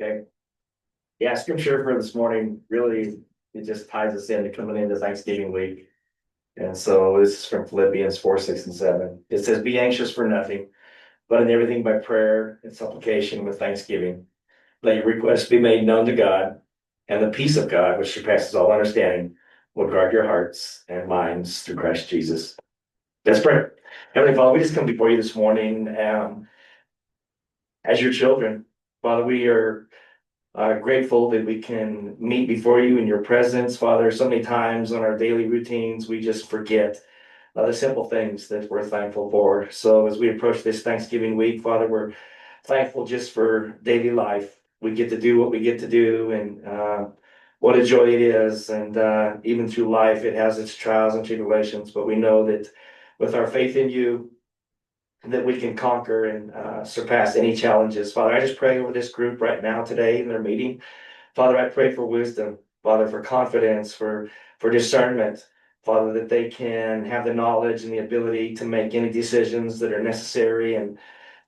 Okay. Yeah, scripture for this morning really, it just ties us into coming into Thanksgiving week. And so this is from Philippians 4, 6, and 7. It says, "Be anxious for nothing, but in everything by prayer and supplication with thanksgiving. Let your requests be made known to God, and the peace of God, which surpasses all understanding, will guard your hearts and minds through Christ Jesus." Let's pray. Heavenly Father, we just come before you this morning as your children. Father, we are grateful that we can meet before you in your presence, Father. So many times on our daily routines, we just forget the simple things that we're thankful for. So as we approach this Thanksgiving week, Father, we're thankful just for daily life. We get to do what we get to do, and what a joy it is. And even through life, it has its trials and tribulations, but we know that with our faith in you, that we can conquer and surpass any challenges. Father, I just pray over this group right now today in their meeting. Father, I pray for wisdom, Father, for confidence, for discernment, Father, that they can have the knowledge and the ability to make any decisions that are necessary, and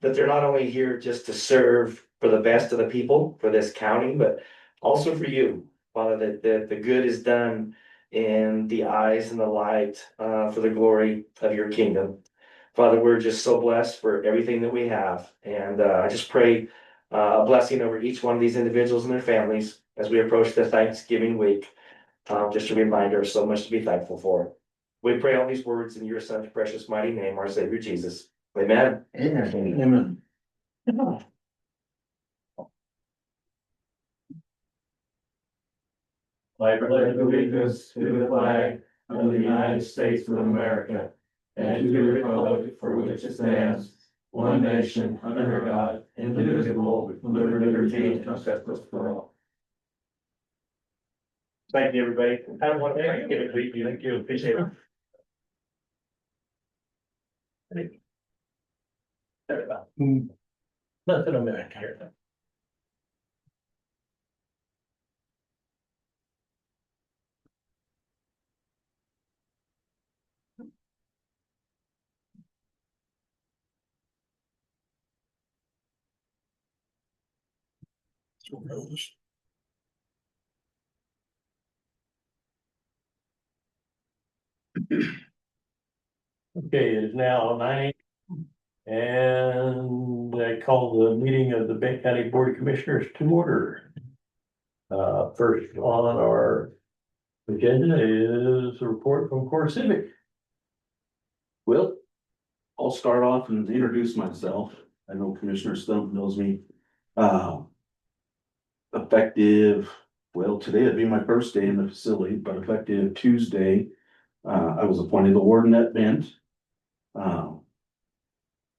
that they're not only here just to serve for the best of the people for this county, but also for you, Father, that the good is done in the eyes and the light for the glory of your kingdom. Father, we're just so blessed for everything that we have. And I just pray a blessing over each one of these individuals and their families as we approach the Thanksgiving week. Just a reminder of so much to be thankful for. We pray all these words in your son's precious mighty name, our Savior Jesus. Amen. Amen. I pledge allegiance to the flag of the United States of America and to the republic for which it stands, one nation, under God, indivisible, with liberty and justice for all. Thank you, everybody. Have a wonderful Thanksgiving week. Thank you. Appreciate it. Nothing on that here. Okay, it is now 9 and I call the meeting of the Benton County Board of Commissioners to order. First on our agenda is a report from Core Civic. Well, I'll start off and introduce myself. I know Commissioner Stump knows me. Effective, well, today would be my first day in the facility, but effective Tuesday, I was appointed the warden at Bent. I'll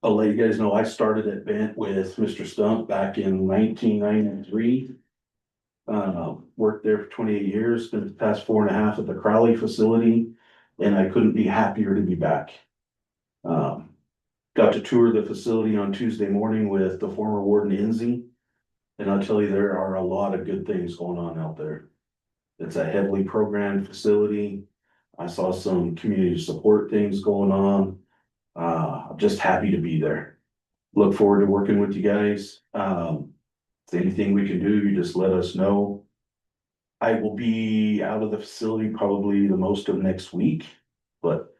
let you guys know I started at Bent with Mr. Stump back in 1993. Worked there for 28 years, spent the past 4.5 at the Crowley facility, and I couldn't be happier to be back. Got to tour the facility on Tuesday morning with the former warden Enzi. And I'll tell you, there are a lot of good things going on out there. It's a heavily programmed facility. I saw some community support things going on. I'm just happy to be there. Look forward to working with you guys. Anything we can do, you just let us know. I will be out of the facility probably the most of next week, but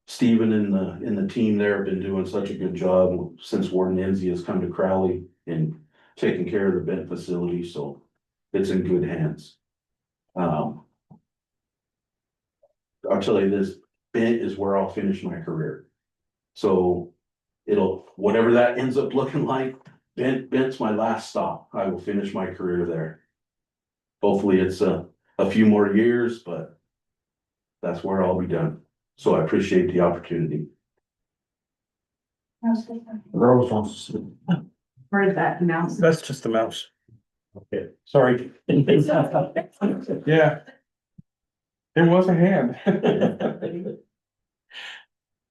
Stephen and the team there have been doing such a good job since Warden Enzi has come to Crowley and taking care of the Bent facility, so it's in good hands. I'll tell you this, Bent is where I'll finish my career. So whatever that ends up looking like, Bent's my last stop. I will finish my career there. Hopefully it's a few more years, but that's where I'll be done. So I appreciate the opportunity. Rose wants to. Where's that mouse? That's just a mouse. Okay, sorry. Yeah. It was a hand.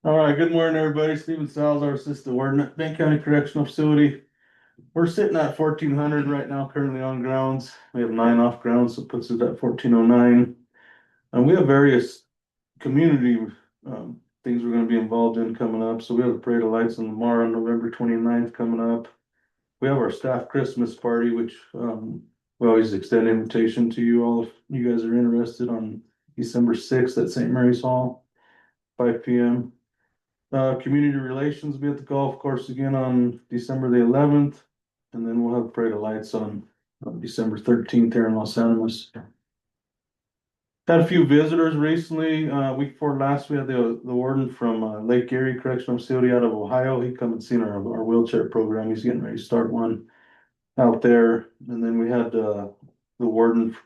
All right, good morning, everybody. Stephen Salzar, Assistant Warden at Benton County Correctional Facility. We're sitting at 1,400 right now, currently on grounds. We have 9 off grounds, so it puts us at 1,409. And we have various community things we're gonna be involved in coming up. So we have a parade of lights on tomorrow, November 29th coming up. We have our staff Christmas party, which, we always extend invitation to you all if you guys are interested on December 6th at St. Mary's Hall, 5 p.m. Community relations will be at the golf course again on December the 11th. And then we'll have Parade of Lights on December 13th here in Los Animas. Had a few visitors recently. Week before last, we had the warden from Lake Erie Correctional Facility out of Ohio. He come and seen our wheelchair program. He's getting ready to start one out there. And then we had the warden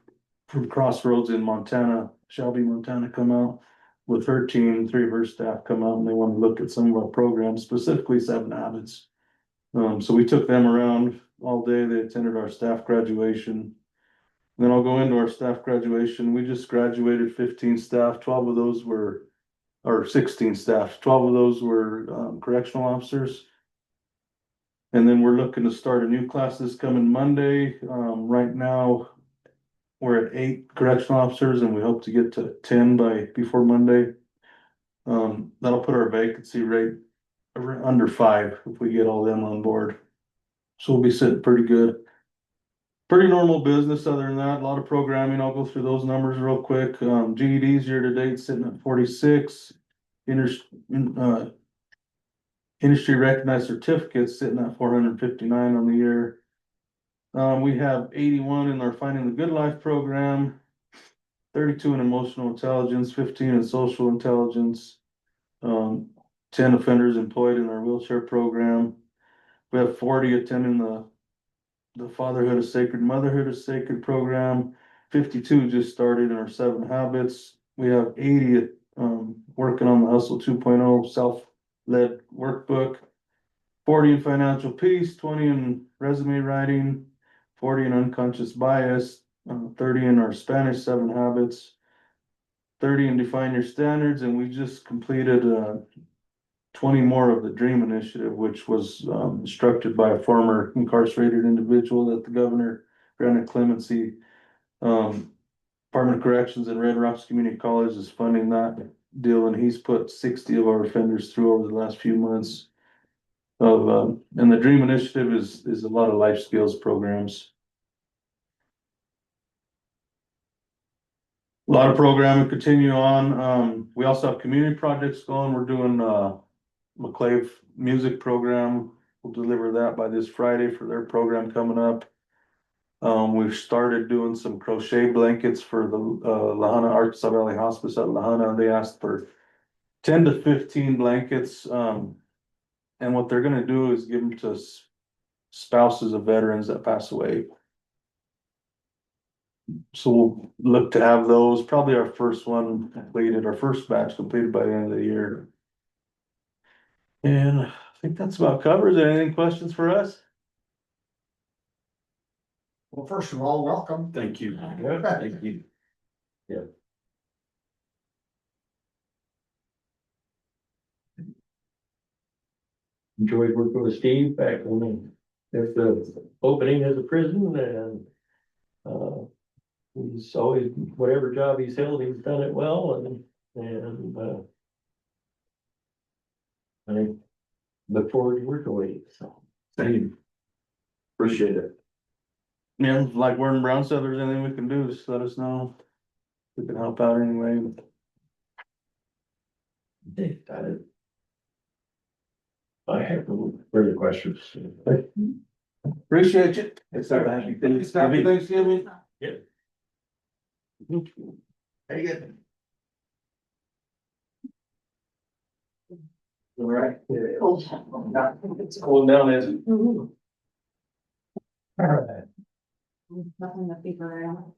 from Crossroads in Montana, Shelby, Montana, come out with her team. 3 of her staff come out and they want to look at some of our programs, specifically 7 Habits. So we took them around all day. They attended our staff graduation. Then I'll go into our staff graduation. We just graduated 15 staff. 12 of those were, or 16 staff. 12 of those were correctional officers. And then we're looking to start a new class this coming Monday. Right now, we're at 8 correctional officers and we hope to get to 10 before Monday. That'll put our vacancy rate under 5 if we get all them on board. So we'll be sitting pretty good. Pretty normal business other than that, a lot of programming. I'll go through those numbers real quick. GEDs year to date sitting at 46. Industry recognized certificates sitting at 459 on the year. We have 81 in our Finding the Good Life program, 32 in emotional intelligence, 15 in social intelligence, 10 offenders employed in our wheelchair program. We have 40 attending the Fatherhood is Sacred, Motherhood is Sacred program. 52 just started in our 7 Habits. We have 80 working on the Hustle 2.0 self-led workbook. 40 in financial peace, 20 in resume writing, 40 in unconscious bias, 30 in our Spanish 7 Habits, 30 in Define Your Standards, and we just completed 20 more of the DREAM initiative, which was instructed by a former incarcerated individual that the governor granted clemency. Department of Corrections in Red Rocks Community College is funding that deal, and he's put 60 of our offenders through over the last few months. And the DREAM initiative is a lot of life skills programs. A lot of programming continue on. We also have community projects going. We're doing McClave music program. We'll deliver that by this Friday for their program coming up. We've started doing some crochet blankets for the Lahana Arkansas Valley Hospice at Lahana. They asked for 10 to 15 blankets. And what they're gonna do is give them to spouses of veterans that pass away. So we'll look to have those, probably our first one completed, our first batch completed by the end of the year. And I think that's about covers. Any questions for us? Well, first of all, welcome. Thank you. Thank you. Enjoyed working with Steve back when there's the opening as a prison and he's always, whatever job he's held, he's done it well and I look forward to working with you, so. Thank you. Appreciate it. Yeah, like Warden Brown said, if there's anything we can do, just let us know. We can help out anyway. I have no further questions. Appreciate you. It's a happy Happy Thanksgiving. Yeah. Very good. All right. It's cool down, isn't it? Mhm. All right. Nothing to figure out.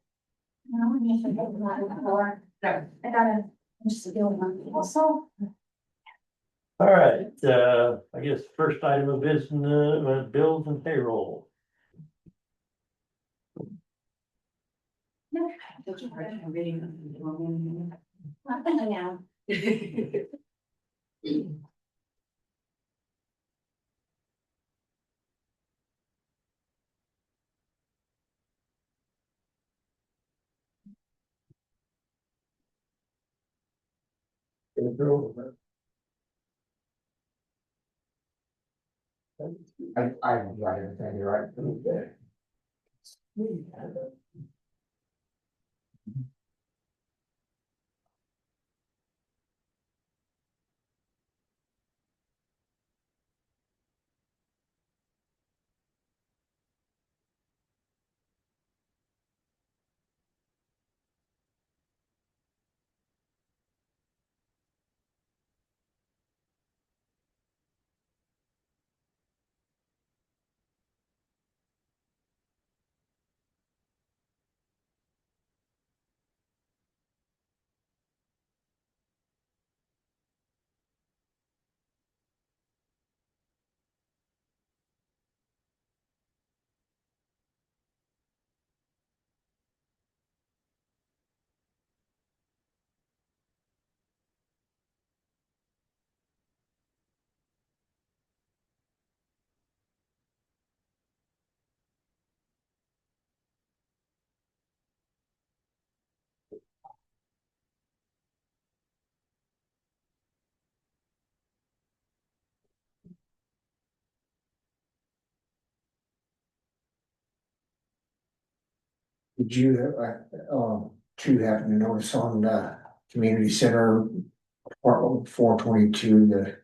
No, I guess I got one more. I gotta just deal with one also. All right, I guess first item of business, was bills and payroll. Yeah. I haven't got anything, you're right. Okay. Did you, two happen to notice on the community center, part 422, the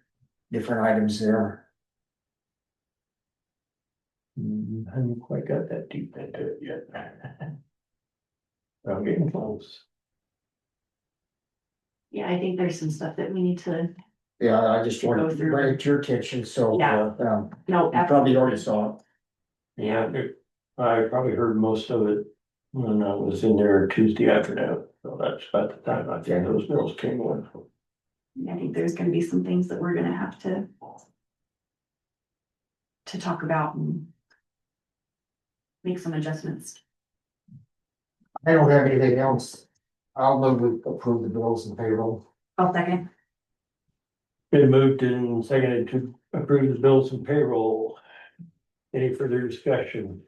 different items there? I haven't quite got that deep into it yet. I'm getting close. Yeah, I think there's some stuff that we need to, Yeah, I just wanted Go to through. bring it to your attention, so, Yeah. no. you probably already saw it. Yeah, I probably heard most of it when I was in there Tuesday afternoon, so that's about the time I think those bills came in. I think there's gonna be some things that we're gonna have to talk about and make some adjustments. I don't have anything else. I'll move to approve the bills and payroll. I'll second. Been moved and seconded to approve the bills and payroll. Any further discussion?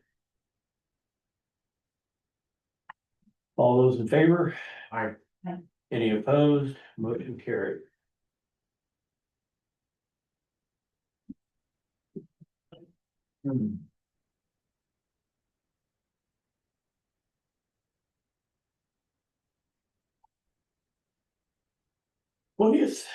All those in favor? Aye. Aye. Any opposed? Motion carried. Well, yes.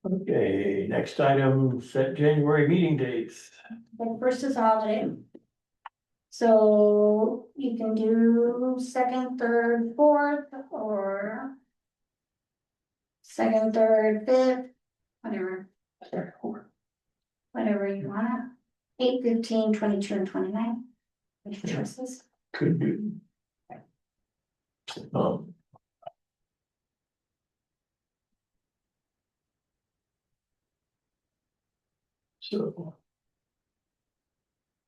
Okay, next item, set January meeting dates. The first is a holiday. So you can do second, third, fourth, or second, third, fifth, whatever. Whatever you want. 8, 15, 22, and 29. Which choices? Could do. Um, So,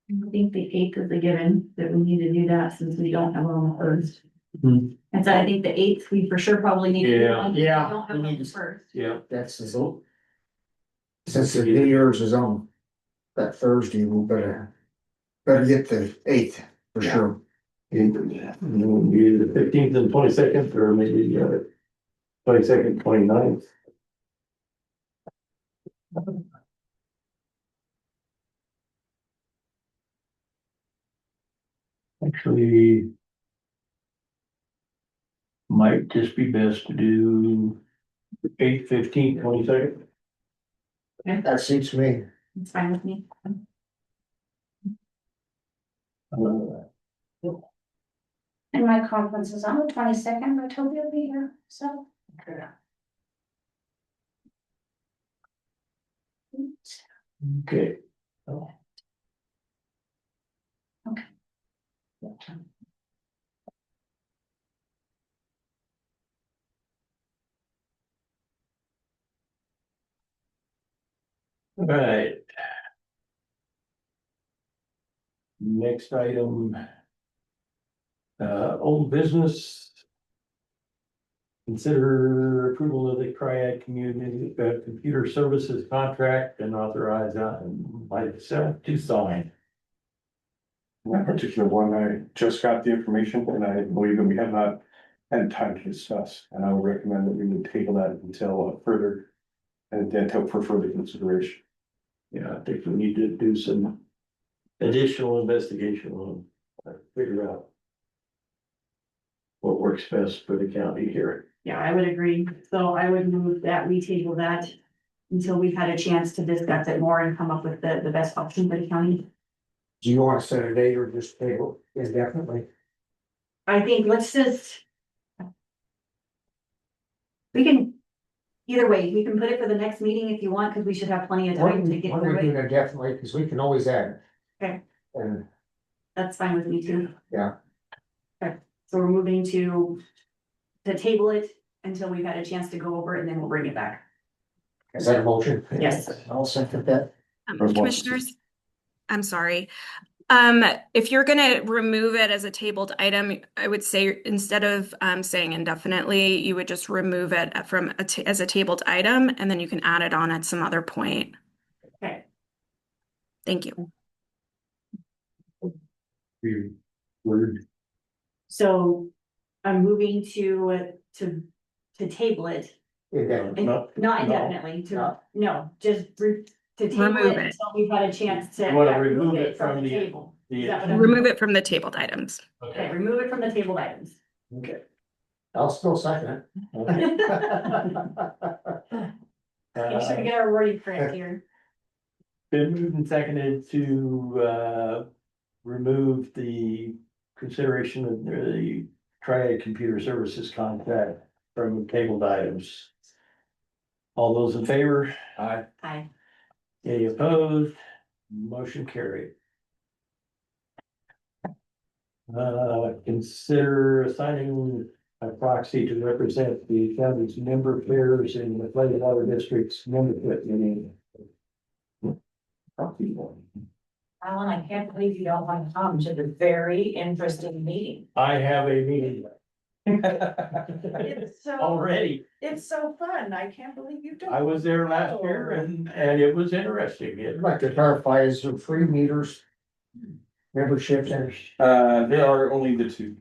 I think the 8th is a given, that we need to do that since we don't have one on the first. Hmm. And so I think the 8th, we for sure probably need to do Yeah. one. because we Yeah, don't have we one on need the to- first. yeah, That's the, since the New Year's is on that Thursday, we better get the 8th for sure. either the 15th and 22nd, or maybe 22nd, 29th. Actually. Might just be best to do 8/15/22. That suits me. It's fine with me. And my conference is on the 22nd, but Toby will be here, so. Okay. All right. Next item. Old business. Consider approval of the Triad Community Computer Services contract and authorize myself to sign. That particular one, I just got the information and I believe that we have not had time to discuss, and I would recommend that we would table that until further. And then for further consideration. Yeah, I think we need to do some additional investigation on, figure out what works best for the county here. Yeah, I would agree. So I would move that we table that until we've had a chance to discuss it more and come up with the best option for the county. Do you want to set a date or just table indefinitely? I think let's just. We can, either way, we can put it for the next meeting if you want, because we should have plenty of time to get Why don't we through do it. it indefinitely, because we can always add. Okay. And, That's fine with me too. yeah, So we're moving to table it until we've had a chance to go over it and then we'll bring it back. is that a motion? Yes. I'll second that. Commissioners, I'm sorry. If you're gonna remove it as a tabled item, I would say instead of saying indefinitely, you would just remove it from as a tabled item, and then you can add it on at some other point. Okay. Thank you. Word. So I'm moving to table it. Indefinitely. No, Not no, indefinitely, no. to table Remove it it. until we've had a chance to. You wanna yeah, remove it from the- table. the- Is that what I'm- Remove it from the tabled items. Okay, remove it from the tabled items. Okay. I'll still second Make sure Uh, to get our wording correct here. Been moved and seconded to remove the consideration of the Triad Computer Services contract from tabled items. All those in favor? Aye. Aye. Any opposed? Motion carried. Consider assigning a proxy to represent the county's member affairs in the Flint Water District's membership meeting. Proxy one. Alan, I can't believe you don't want to come to the very interesting meeting. I have a meeting It's so, already. it's so fun. I can't believe you don't. I was there last year and it was interesting. it. I'd like to clarify, is there free meters? Memberships and There are only the two.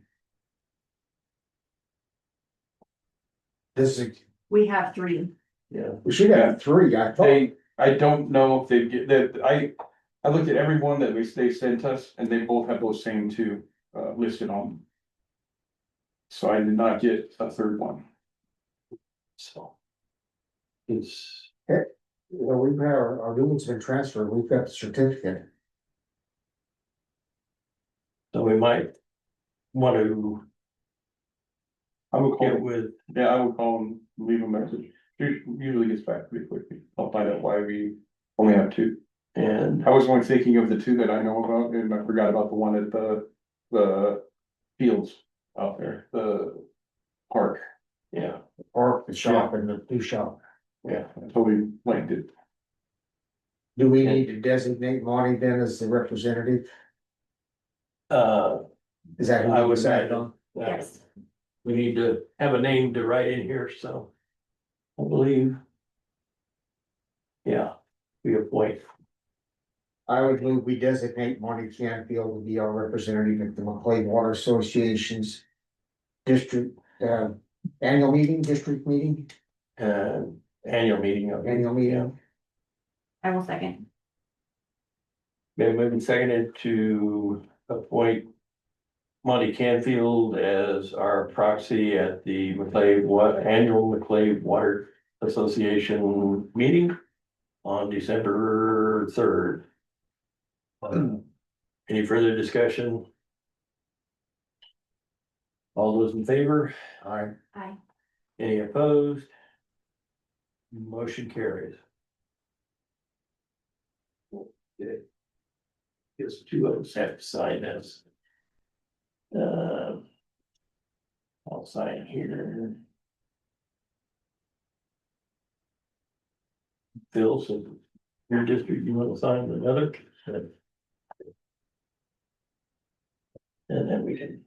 this is, We have 3. Yeah. we should have 3, I thought. I don't know if they get that, I looked at every one that they sent us and they both have those same two listed on them. So I did not get a third one. So. It's, Well, we've had our rules been transferred, we've got the certificate. so we might want to I would get call, with, yeah, I would call them, leave a message. Usually gets back pretty quickly. I'll find out why we only have 2. and I was only thinking of the 2 that I know about, and I forgot about the one at the fields out there, the park. yeah, Or the shop and the new shop. Yeah, I totally blanked it. Do we need to designate Monty then as the representative? Is that who I we would decided imagine. on? Yes. We need to have a name to write in here, so. I believe. Yeah, we appoint. I would move we designate Monty Canfield to be our representative at the McLean Water Association's district, annual meeting, district meeting, Annual meeting of. annual meeting. I will second. Been moved and seconded to appoint Monty Canfield as our proxy at the annual McClave Water Association meeting on December 3rd. Any further discussion? All those in favor? Aye. Aye. Any opposed? Motion carries. Okay. Guess two of us have to sign this. I'll sign here. Phil, so your district, you want to sign another? And then we can,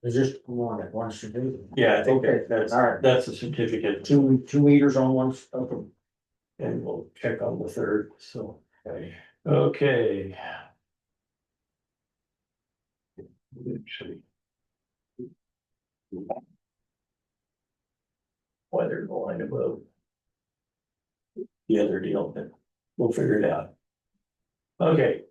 Is this one that wants to do? yeah, I think Okay, that's, all right. that's a certificate, Two meters on one, okay. and we'll check on the third, so. Okay. Actually. Why they're going above. The other deal, but we'll figure it out. Okay,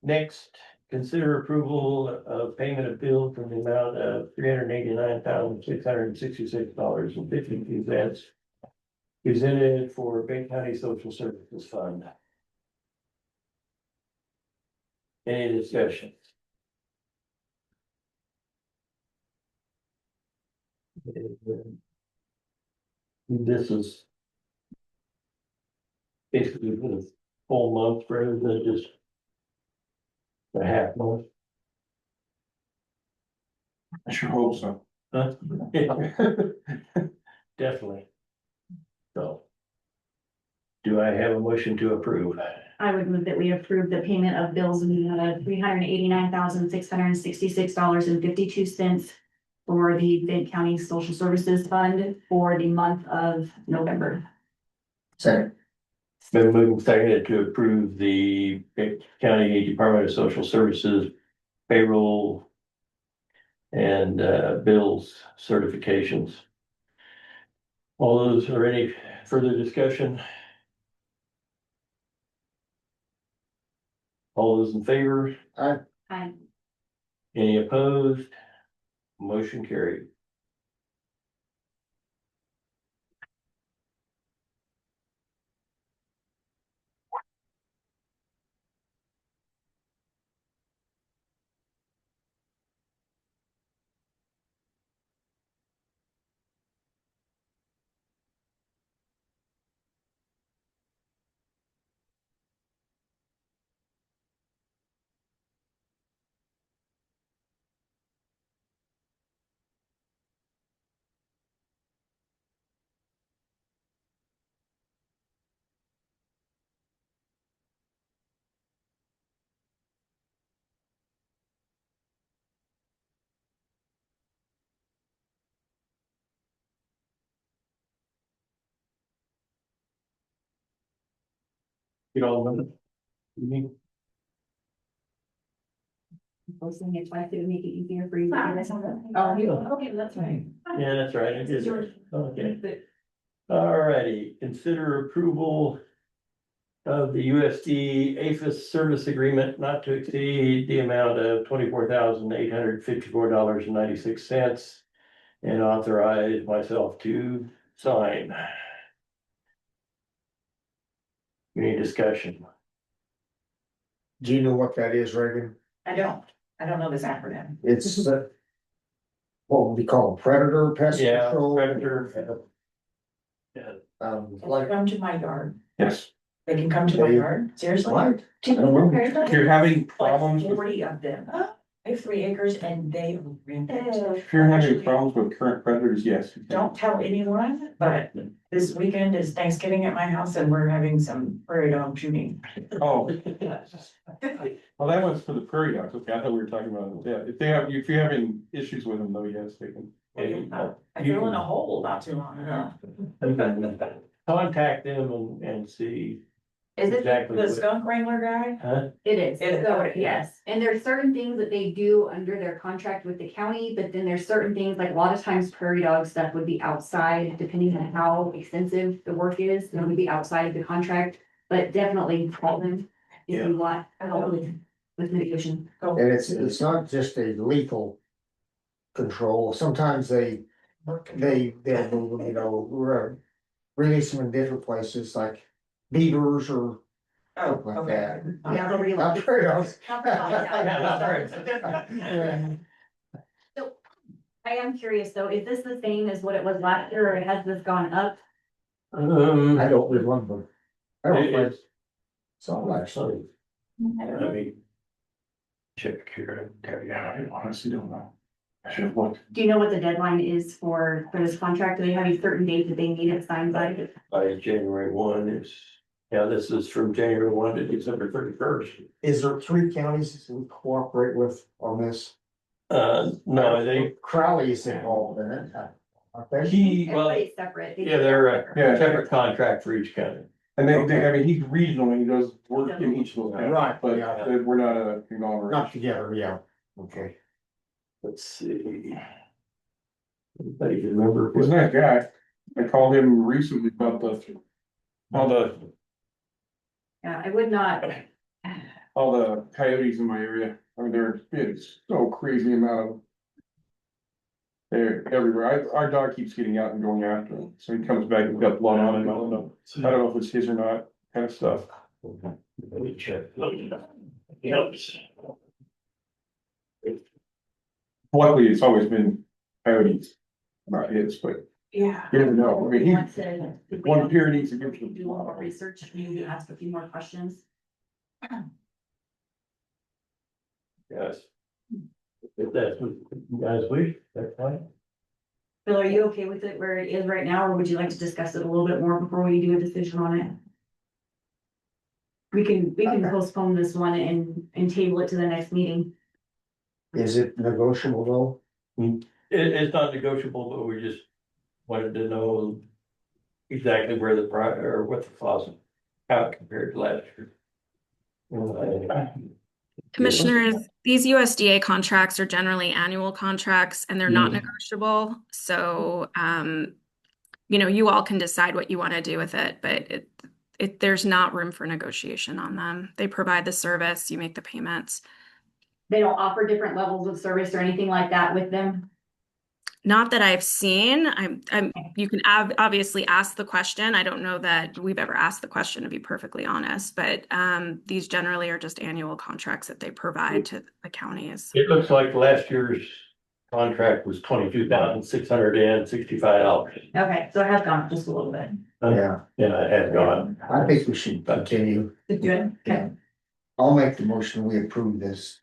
next, consider approval of payment of bill from the amount of $389,666.52. Presented for Benton County Social Services Fund. Any discussion? This is basically for the full month rather than just a half month. I sure hope so. Huh? Definitely. So. Do I have a motion to approve? I would move that we approve the payment of bills in the amount of $389,666.52 for the Benton County Social Services Fund for the month of November. Second. It's been moved and seconded to approve the Benton County Department of Social Services payroll and bills certifications. All those, are any further discussion? All those in favor? Aye. Any opposed? Motion carried. Get all of them. Mhm. Posting it twice, it would make it easier for you. to get it. Oh, okay, that's right. Yeah, that's right. I did. Yours. Okay. Alrighty, consider approval of the USD APHIS service agreement not to exceed the amount of $24,854.96 and authorize myself to sign. Any discussion? Do you know what that is, Reagan? I don't know this acronym. It's what would we call a predator pest Yeah, control? predator. Yeah. Like, come to my yard. Yes. They can come to my They- yard, seriously? What? I don't know. If you're having Like problems with 40 of them. I have 3 acres and they ran it. If you're having problems with current predators, yes. Don't tell anyone, but this weekend is Thanksgiving at my house and we're having some prairie dog shooting. Oh, well, that one's for the prairie dogs. Okay, I thought we were talking about, yeah, if you're having issues with them though, yes, they can. I fell in a hole not too long ago. Contact them and see Is it? exactly The what, skunk wrangler guy? huh? It is, It is, so, okay. yes, and there's certain things that they do under their contract with the county, but then there's certain things, like a lot of times prairie dog stuff would be outside, depending on how extensive the work is, it would be outside of the contract, but definitely call them if you want help with mitigation. And it's not just a lethal control, sometimes they'll, you know, release them in different places, like beavers or Oh, stuff like okay. that. Yeah, they'll reload. Not prairie dogs. So, I am curious though, is this the same as what it was last year, or has this gone up? I don't remember. I don't It think is- so, actually. Let me check here and tell you. I honestly don't know. I should have looked. Do you know what the deadline is for this contract? Do they have a certain date that they need it signed by? By January 1 is, yeah, this is from January 1 to December 31st. Is there 3 counties that we cooperate with on this? No, they, Crowley is involved in it, I think. well, Everybody's separate. They yeah, do they're separate. a separate contract for each county. And I mean, he's regional, he does work in each of those counties. Right, But yeah. we're not a conglomerate. Not together, yeah, okay. Let's see. Anybody remember? He's a nice guy. I called him recently about Yeah, I would not, all the coyotes in my area. I mean, it's so crazy amount of them. They're everywhere. Our dog keeps getting out and going after him. So he comes back and got blood on him. I don't know if it's his or not, kind of stuff. Let me check. Yes. Luckily, it's always been coyotes, not his, but Yeah. you never know. I mean, he, want to. if we one don't- peer needs to give if we do a little more research, you can ask a few more questions. Yes. If that's what you guys wish, that's fine. Bill, are you okay with it where it is right now, or would you like to discuss it a little bit more before we do a decision on it? We can postpone this one and table it to the next meeting. Is it negotiable though? It's not negotiable, but we just wanted to know exactly where the or what the cost, how it compared to last year. Commissioners, these USDA contracts are generally annual contracts and they're not negotiable. So, you all can decide what you want to do with it, but there's not room for negotiation on them. They provide the service, you make the payments. They don't offer different levels of service or anything like that with them. Not that I've seen. You can obviously ask the question. I don't know that we've ever asked the question, to be perfectly honest, but these generally are just annual contracts that they provide to the counties. It looks like last year's contract was $22,665. Okay, so it has gone up just a little bit. Yeah, Yeah, it has gone. I think we should continue. Good, okay. I'll make the motion, we approve this.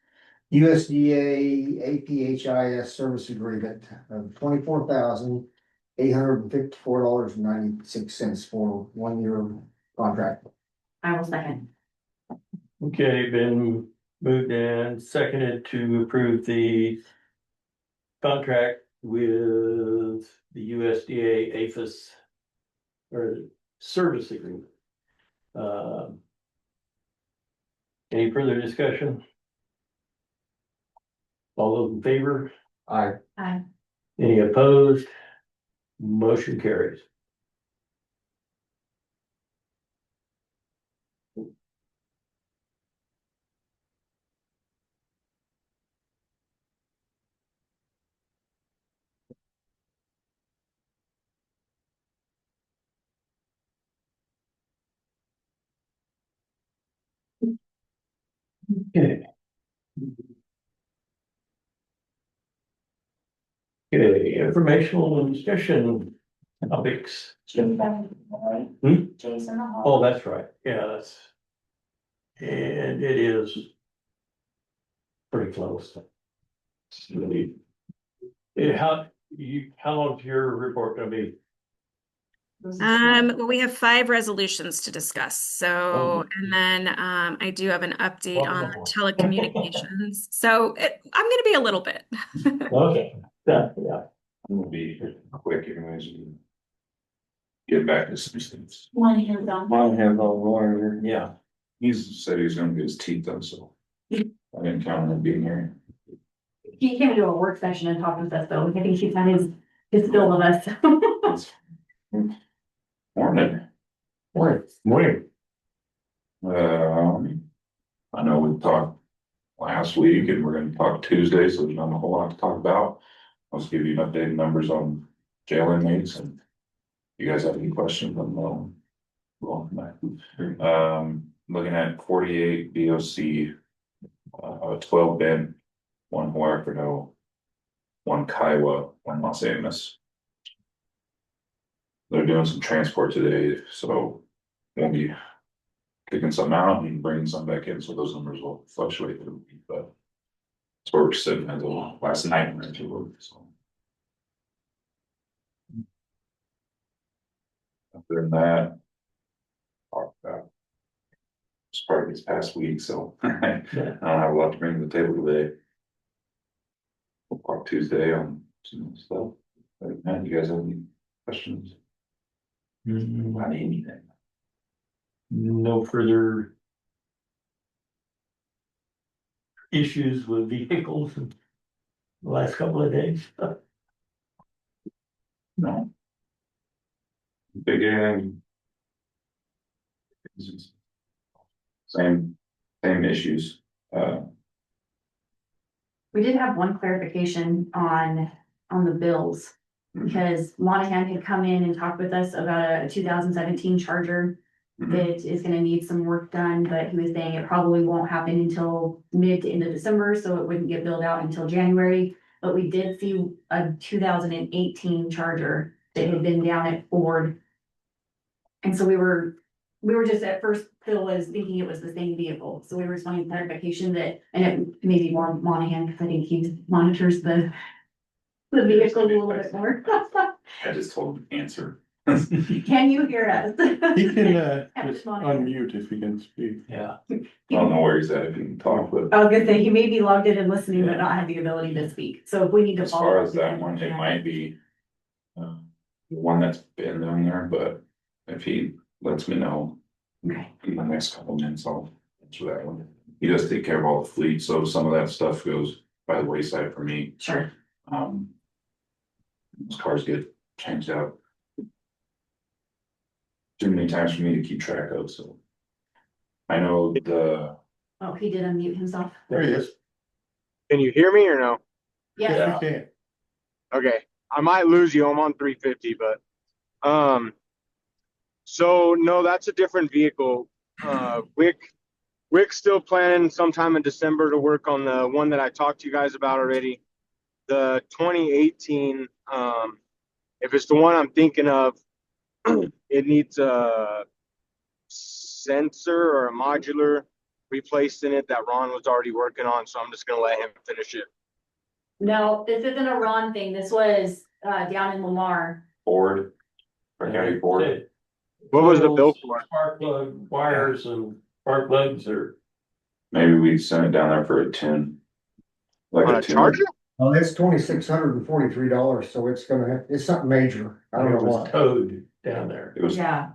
USDA APHIS service agreement of $24,854.96 for 1 year contract. I will second. Okay, been moved and seconded to approve the contract with the USDA APHIS or service agreement. Any further discussion? All those in favor? Aye. Aye. Any opposed? Motion carries. Okay. Okay, informational and discussion topics. Jason Oh, that's right. Yeah, that's. And it is. Pretty close. It's really. How long is your report gonna be? Well, we have 5 resolutions to discuss. So, and then I do have an update on the telecommunications. So I'm going to be a little bit. Okay, yeah. Will be quick anyways. get back to some things. One hand on. Mine has all wire. Yeah. He's said he's gonna get his teeth done, so. I didn't count on him being here. He came to a work session and talked with us, though. I think he's had his fill of us. Morning. Wait, I know we talked last week and we're gonna talk Tuesday, so there's not a whole lot to talk about. I'll just give you an updated numbers on jail inmates and you guys have any questions on them? Well, looking at 48 BOC, 12 Ben, 1 Huarpino, 1 Kiowa, 1 Los Angeles. They're doing some transport today, so won't be kicking some out and bringing some back in, so those numbers will fluctuate through the week, but it's where we're sitting as of last night, so. Other than that, talk about it's part of this past week, so I don't have a lot to bring to the table today. We'll talk Tuesday on some stuff. Other than that, you guys have any questions? About anything? No further issues with vehicles in the last couple of days. No. Big same issues. We did have one clarification on the bills. Because Monahan had come in and talked with us about a 2017 Charger that is gonna need some work done, but he was saying it probably won't happen until mid to end of December, so it wouldn't get billed out until January. But we did see a 2018 Charger that had been down at Ford. And so we were just at first, Phil was thinking it was the same vehicle, so we were just wanting clarification that, and it may be more Monahan, because I think he monitors the vehicle a little bit more. I just told him to answer. Can you hear us? He can, Captain just Monahan. unmute if he can speak. Yeah. I don't know where he's at if he can talk, but I was gonna say, he may be logged in and listening, but not have the ability to speak, so if we need to as follow. far up as with that him, one, it yeah. might be. The one that's been down there, but if he lets me know Okay, in the next couple minutes, I'll answer that one. He does take care of all the fleet, so some of that stuff goes by the wayside for me. sure. Those cars get changed out too many times for me to keep track of, so. I know Oh, he did unmute himself. There he is. Can you hear me or no? Yeah, We can. Okay, I might lose you. I'm on 350, but so no, that's a different vehicle. Wick's still planning sometime in December to work on the one that I talked to you guys about already. The 2018, if it's the one I'm thinking of, it needs a sensor or a modular replaced in it that Ron was already working on, so I'm just gonna let him finish it. no, this isn't a Ron thing, this was down in Lamar. Ford. Okay, Ford. What was the bill for it? Spark plug wires and spark plugs or. Maybe we send it down there for a 10. Like On a a 10. Charger? well, it's $2,643, so it's it's something major. I don't know It was what. towed down there It was Yeah,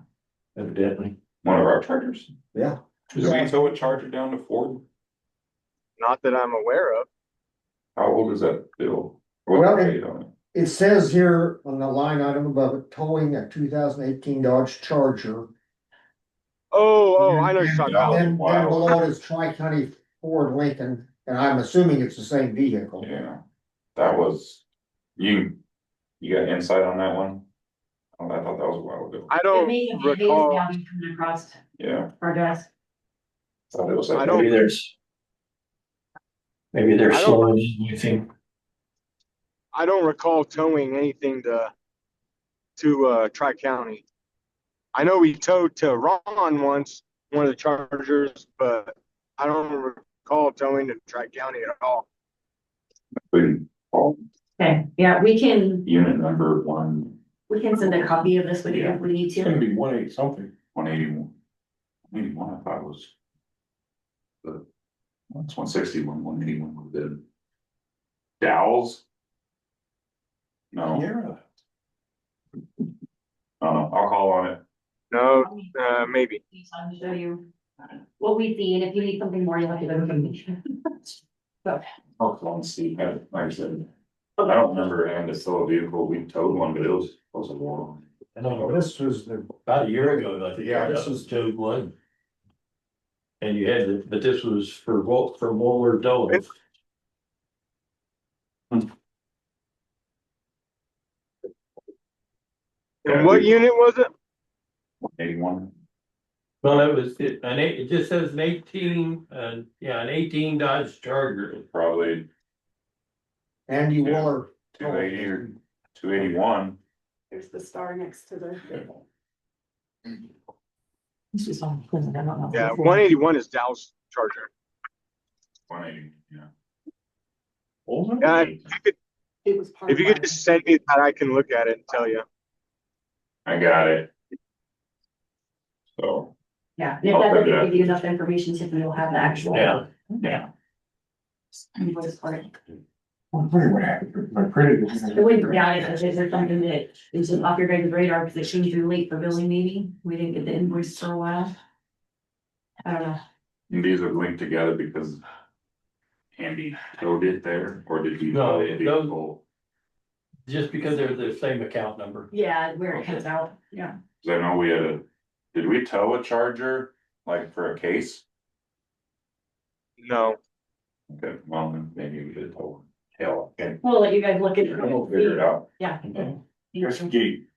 evidently. one of our Chargers. Yeah. Did we tow a Charger down to Ford? Not that I'm aware of. How old is that bill? Well, What's the date on it? It says here on the line item above it, towing a 2018 Dodge Charger. Oh, I know what you're talking about. Then Wow. below it is Tri-County Ford Lincoln, and I'm assuming it's the same vehicle. Yeah, that was, you got insight on that one? Oh, I thought that was a while ago. I it don't may be haze recall. now be coming across Yeah, our desk. thought it was I like. don't- Maybe they're I don't- slowing in, you think. I don't recall towing anything to Tri-County. I know we towed to Ron once, one of the Chargers, but I don't recall towing to Tri-County at all. Okay, yeah, we can Unit number 1, send a copy of this with you if we need It's gonna to. be 1.8 something. 181. 181, I thought was. It's 161, 181 would have been. Dow's? No. Yeah. Oh, no, I'll call call on it. No, maybe. I'll show you what we see, and if you need something more, you'll have to go to me. I'll call and see, like I said, I don't remember having to sell a vehicle, we towed one, but it was a war. I know, This was the, about a year ago, I think. Yeah, this that was- Towed one. And you had to, but this was for what we're towing. And what unit was it? 81. Well, it just says an 18, an 18 Dodge Charger. Probably Andy Yeah. Waller. 280 or 281. There's the star next to the. This is on, I don't know. Yeah, 181 is Dow's Charger. 180, yeah. Yeah, if you could just send me that, I can look at it and tell you. I got it. So, Yeah, and if that doesn't give you enough information, Tiffany will have the actual. Yeah. Invoice for it. I'm pretty happy. My credit is. It wouldn't, yeah, is there something that is just off your guys' radar because it came through late for billing maybe? We didn't get the invoice for a while. I don't know. and these are linked together because Andy towed it there, or did he No, tow the those- vehicle? Just because they're the same account number. Yeah, where it comes out, yeah. Cause I know we had did we tow a Charger, like for a case? No. Okay, well, then maybe we did tow. Hell, okay, We'll let you guys look at it. we'll figure it out. Yeah. Here's a gate.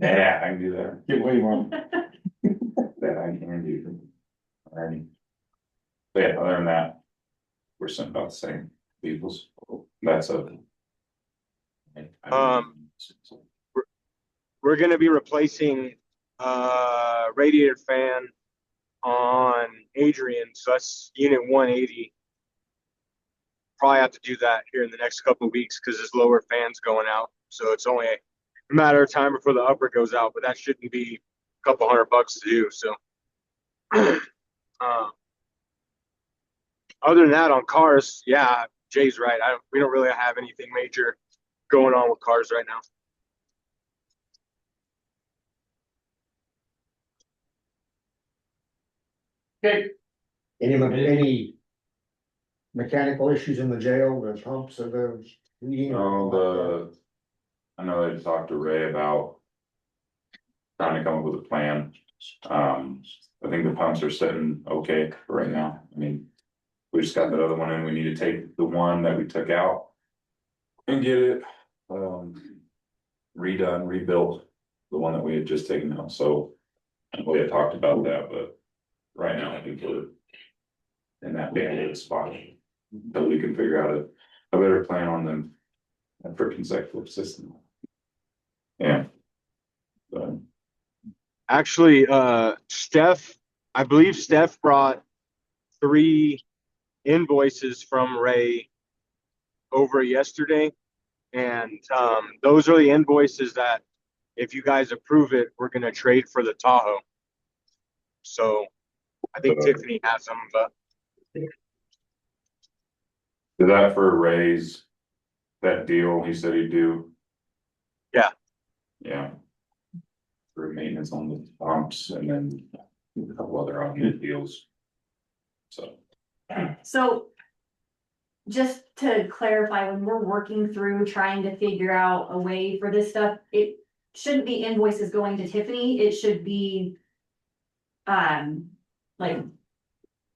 Yeah, I can do that. Get what you want. That I can do. Alrighty. But yeah, other than that, we're sent about the same vehicles. That's a. We're gonna be replacing radiator fan on Adrian, so that's unit 180. Probably have to do that here in the next couple of weeks because his lower fan's going out. So it's only a matter of time before the upper goes out, but that shouldn't be a couple $100 to do. So other than that, on cars, yeah, Jay's right. We don't really have anything major going on with cars right now. Okay. Any mechanical issues in the jail, the pumps of the. I know they talked to Ray about. Trying to come up with a plan. I think the pumps are sitting okay for right now. I mean. We just got that other one and we need to take the one that we took out. And get it, redone, rebuilt, the one that we had just taken out, so. We had talked about that, but right now I think we're. In that band-aid spot, until we can figure out a better plan on them. For consecutive system. Yeah. But Actually, I believe Steph brought 3 invoices from Ray over yesterday. And those are the invoices that if you guys approve it, we're gonna trade for the Tahoe. So I think Tiffany has them, but is that for Ray's, that deal he said he'd do? Yeah. Yeah. For maintenance on the pumps and then a couple other on deals. So. So. Just to clarify, when we're working through trying to figure out a way for this stuff, it shouldn't be invoices going to Tiffany, it should be. Like.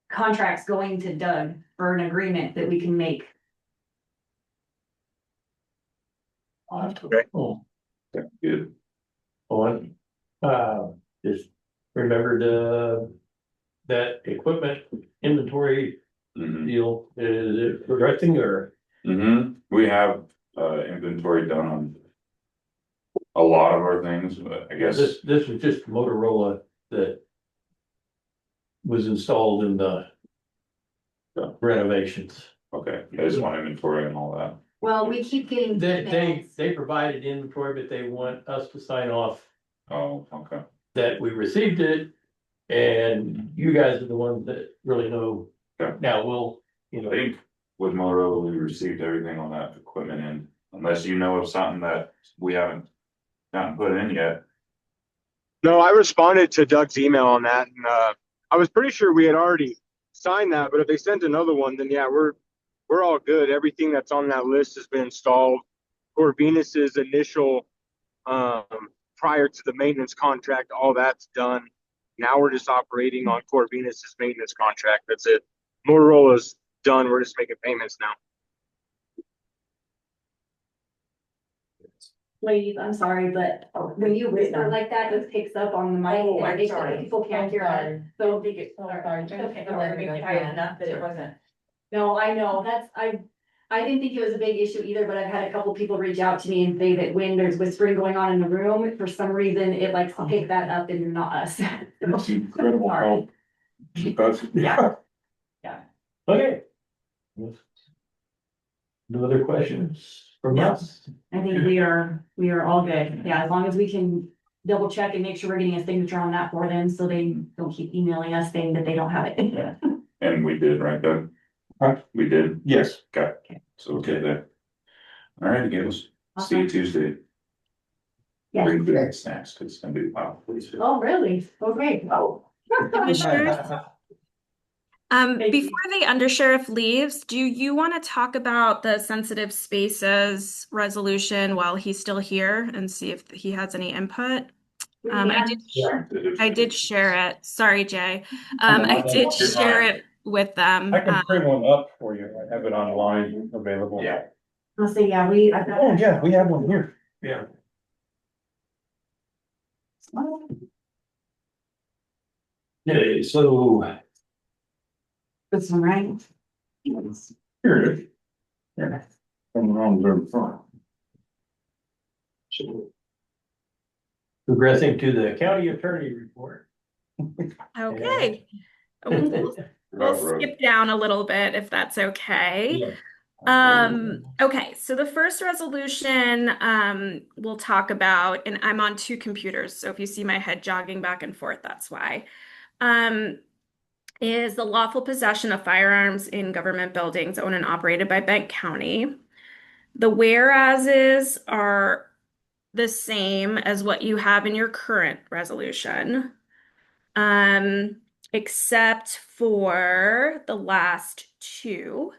Contracts going to Doug for an agreement that we can make. Okay. Oh, Good. on, just remembered, that equipment inventory Mm-hmm. deal, is it progressing or? We have inventory done on. A lot of our things, but I guess. This was just Motorola that. Was installed in the. Renovations. Okay, I just want inventory and all that. Well, we keep getting emails. They provided inventory, but they want us to sign off Oh, okay. that we received it. And you guys are the ones that really know. Yeah. Now, we'll, I think with Motorola, we received everything on that equipment in, unless you know of something that we haven't. Gotten put in yet. No, I responded to Doug's email on that, and I was pretty sure we had already signed that. But if they sent another one, then yeah, we're all good. Everything that's on that list has been installed. Corvinus's initial um, prior to the maintenance contract, all that's done. Now we're just operating on Corvinus's maintenance contract. That's it. Motorola's done. We're just making payments now. Ladies, I'm sorry, but when you whisper like that, it picks up on the mic. Oh, I'm and sorry. People can't hear us. So big it. Sorry. Okay, Don't worry, we tried enough that it wasn't. No, I know, I didn't think it was a big issue either, but I've had a couple people reach out to me and say that when there's whispering going on in the room, for some reason, it likes to pick that up and not us. It's incredible how keep us. Yeah. Okay. No other questions from us? I think we are all good. Yeah, as long as we can double check and make sure we're getting a signature on that for them, so they don't keep emailing us saying that they don't have it. And we did, right, Doug? Huh? We did? Yes. Okay, so okay there. All right, guys, see you Tuesday. Yes. Bring food and snacks, cause it's gonna be wild, please. Oh, really? Okay. Oh. Commissioners, Thank you. before the undersheriff leaves, do you want to talk about the sensitive spaces resolution while he's still here and see if he has any input? I did share it. Sorry, Jay. I did share it with them. I can print one up for you. I have it online available. Yeah. I'll say, yeah, Oh, yeah, we have one here. Yeah. Okay, so That's all right. Here it is. Yeah. From around the front. progressing to the county attorney report. Okay. We'll skip down a little bit if that's okay. Okay, so the first resolution we'll talk about, and I'm on two computers, so if you see my head jogging back and forth, that's why. Is the lawful possession of firearms in government buildings owned and operated by Benton County. The whereases are the same as what you have in your current resolution, except for the last two,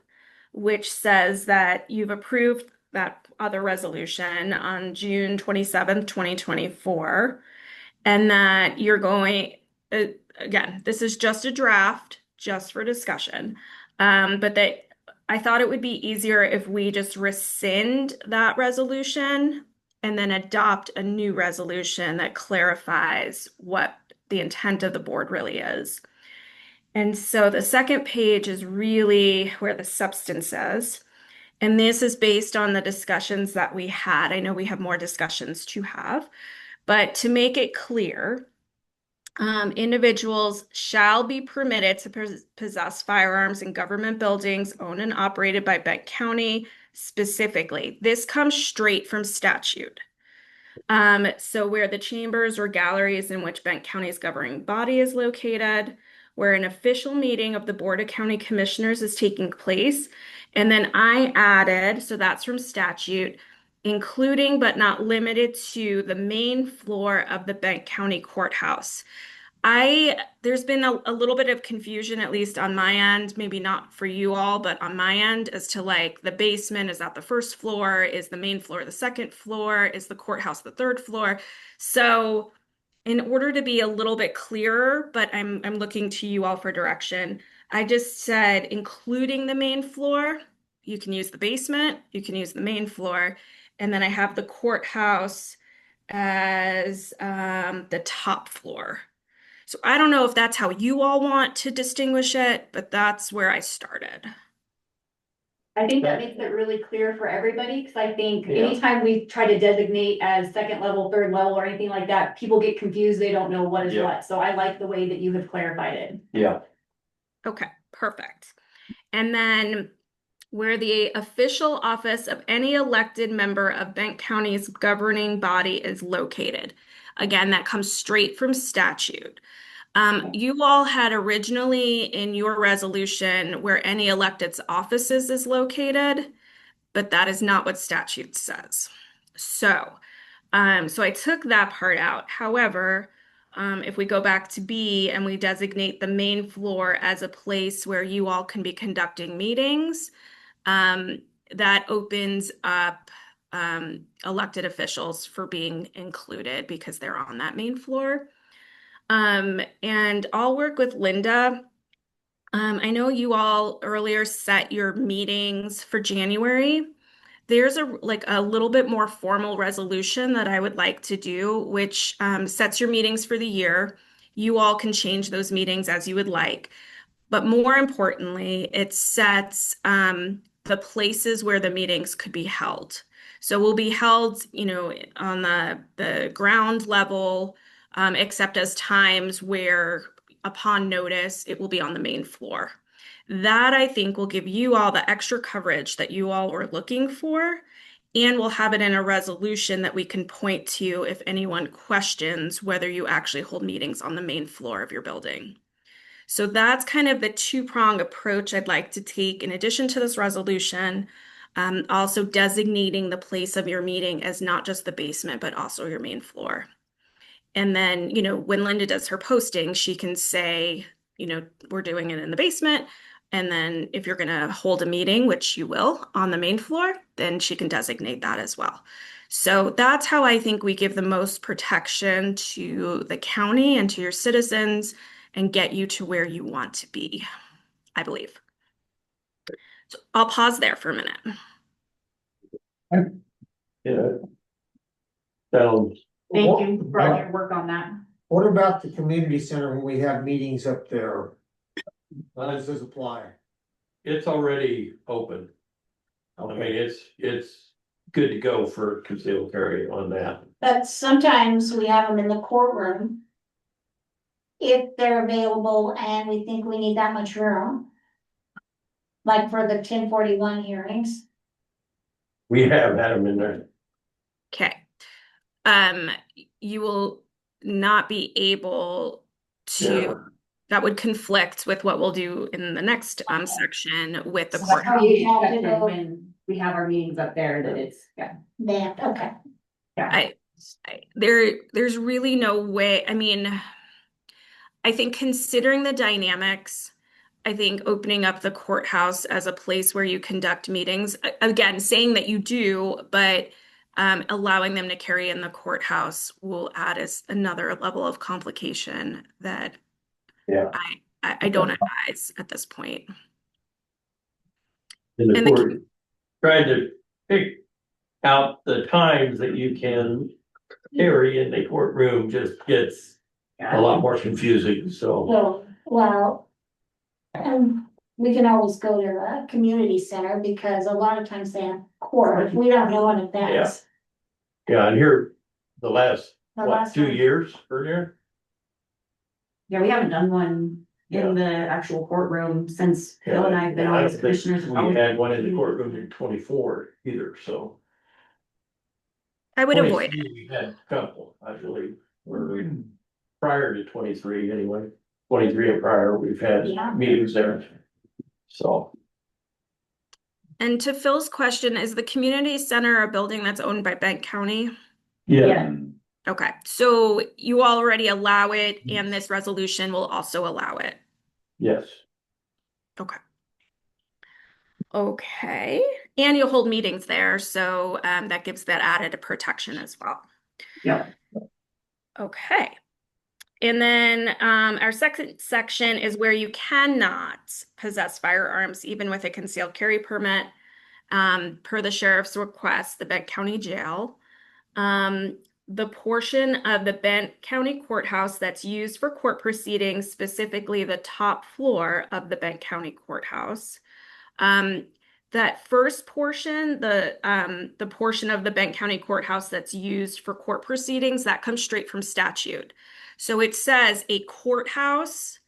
which says that you've approved that other resolution on June 27th, 2024, and that you're going, again, this is just a draft, just for discussion, but that I thought it would be easier if we just rescind that resolution and then adopt a new resolution that clarifies what the intent of the board really is. And so the second page is really where the substance is. And this is based on the discussions that we had. I know we have more discussions to have, but to make it clear, individuals shall be permitted to possess firearms in government buildings owned and operated by Benton County specifically. This comes straight from statute. So where the chambers or galleries in which Benton County's governing body is located, where an official meeting of the Board of County Commissioners is taking place. And then I added, so that's from statute, including but not limited to the main floor of the Benton County Courthouse. There's been a little bit of confusion, at least on my end, maybe not for you all, but on my end, as to like the basement, is that the first floor? Is the main floor the second floor? Is the courthouse the third floor? So in order to be a little bit clearer, but I'm looking to you all for direction, I just said, including the main floor, you can use the basement, you can use the main floor, and then I have the courthouse as the top floor. So I don't know if that's how you all want to distinguish it, but that's where I started. I think that makes it really clear for everybody, because I think Yeah. anytime we try to designate as second level, third level, or anything like that, people get confused, they don't know what is Yeah. what, so I like the way that you have clarified it. Yeah. Okay, perfect. And then where the official office of any elected member of Benton County's governing body is located. Again, that comes straight from statute. You all had originally in your resolution where any elected's offices is located, but that is not what statute says. So I took that part out. However, if we go back to B and we designate the main floor as a place where you all can be conducting meetings, that opens up elected officials for being included because they're on that main floor. And I'll work with Linda. I know you all earlier set your meetings for January. There's a little bit more formal resolution that I would like to do, which sets your meetings for the year. You all can change those meetings as you would like. But more importantly, it sets the places where the meetings could be held. So will be held, on the ground level, except as times where upon notice, it will be on the main floor. That I think will give you all the extra coverage that you all were looking for, and we'll have it in a resolution that we can point to if anyone questions whether you actually hold meetings on the main floor of your building. So that's kind of the two-prong approach I'd like to take in addition to this resolution, also designating the place of your meeting as not just the basement, but also your main floor. And then, when Linda does her posting, she can say, we're doing it in the basement. And then if you're going to hold a meeting, which you will on the main floor, then she can designate that as well. So that's how I think we give the most protection to the county and to your citizens and get you to where you want to be, I believe. So I'll pause there for a minute. Yeah. Sounds, Thank you for all your work on that. What about the community center when we have meetings up there? How does this apply? it's already open. I mean, it's good to go for concealed carry on that. But sometimes we have them in the courtroom. If they're available and we think we need that much room. Like for the 1041 hearings. We have had them in there. Okay. You will not be able to, Yeah. that would conflict with what we'll do in the next section with the So that's court. how you have to know when we have our meetings up there, that it's, Yeah, okay. There's really no way. I mean, I think considering the dynamics, I think opening up the courthouse as a place where you conduct meetings, again, saying that you do, but allowing them to carry in the courthouse will add as another level of complication that Yeah. I don't advise at this point. And the And the- court tried to pick out the times that you can carry in the courtroom just gets a lot more confusing, so. Well, we can always go to the community center because a lot of times they have court, we don't know in advance. Yeah, and here, the last, The what, last 2 one. years earlier? yeah, we haven't done one in the actual courtroom since Phil and I have been I on don't as think commissioners. we had one in the courtroom in 24 either, so. I would avoid it. 23, we had a couple, I believe, or prior to 23 anyway, 23 and prior, we've had Yeah. meetings there. So, And to Phil's question, is the community center a building that's owned by Benton County? yeah, Okay, so you already allow it, and this resolution will also allow it. yes, Okay. Okay, and you'll hold meetings there, so that gives that added protection as well. Yeah. Okay. And then our second section is where you cannot possess firearms, even with a concealed carry permit, per the sheriff's request, the Benton County Jail. The portion of the Benton County Courthouse that's used for court proceedings, specifically the top floor of the Benton County Courthouse. That first portion, the portion of the Benton County Courthouse that's used for court proceedings, that comes straight from statute. So it says a courthouse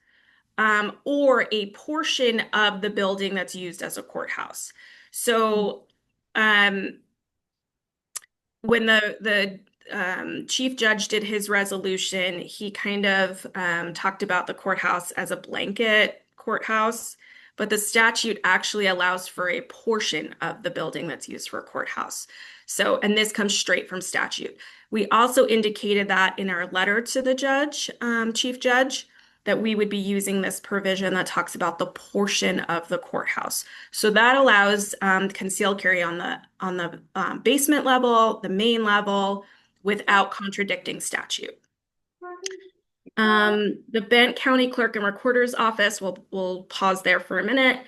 or a portion of the building that's used as a courthouse. So when the chief judge did his resolution, he kind of talked about the courthouse as a blanket courthouse, but the statute actually allows for a portion of the building that's used for a courthouse. So, and this comes straight from statute. We also indicated that in our letter to the judge, chief judge, that we would be using this provision that talks about the portion of the courthouse. So that allows concealed carry on the basement level, the main level, without contradicting statute. The Bent County Clerk and Recorder's Office, we'll pause there for a minute.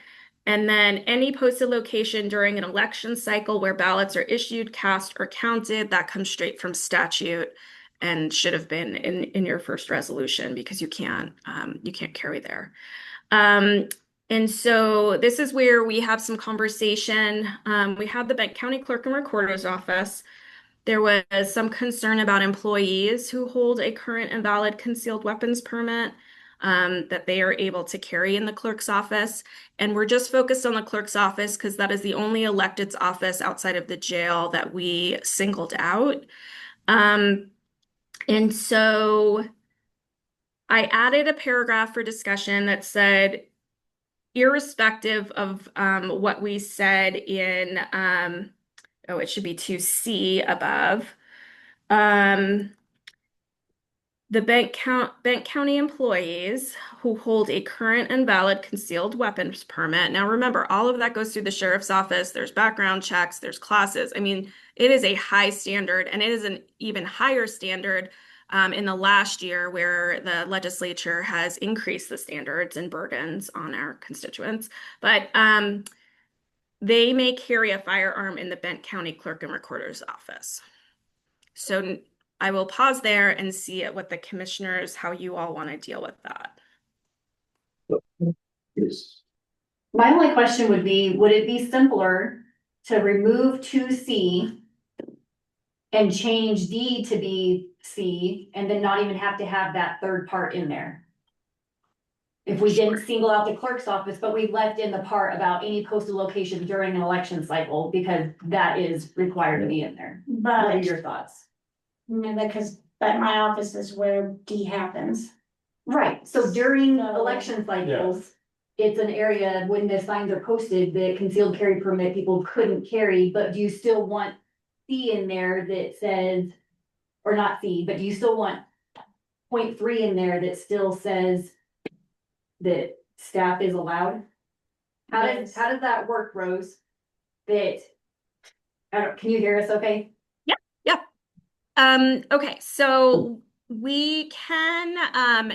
And then any posted location during an election cycle where ballots are issued, cast, or counted, that comes straight from statute and should have been in your first resolution because you can't carry there. And so this is where we have some conversation. We have the Bent County Clerk and Recorder's Office. There was some concern about employees who hold a current and valid concealed weapons permit that they are able to carry in the clerk's office. And we're just focused on the clerk's office because that is the only elected office outside of the jail that we singled out. And so I added a paragraph for discussion that said, irrespective of what we said in, it should be 2C above, the Bent County employees who hold a current and valid concealed weapons permit. Now, remember, all of that goes through the sheriff's office. There's background checks, there's classes. I mean, it is a high standard, and it is an even higher standard in the last year where the legislature has increased the standards and burdens on our constituents. But they may carry a firearm in the Bent County Clerk and Recorder's Office. So I will pause there and see what the commissioners, how you all want to deal with that. Yes. My only question would it be simpler to remove 2C and change D to be C and then not even have to have that third part in there? If we didn't single out the clerk's office, but we left in the part about any postal location during an election cycle, because that is required to be in there. What are But, your thoughts? but my office is where D happens. Right, so during So- election cycles, it's an area when the signs are posted that concealed carry permit people couldn't carry, but do you still want C in there that says, or not C, but do you still want 0.3 in there that still says that staff is allowed? How does that work, Rose? Can you hear us okay? Okay, so we can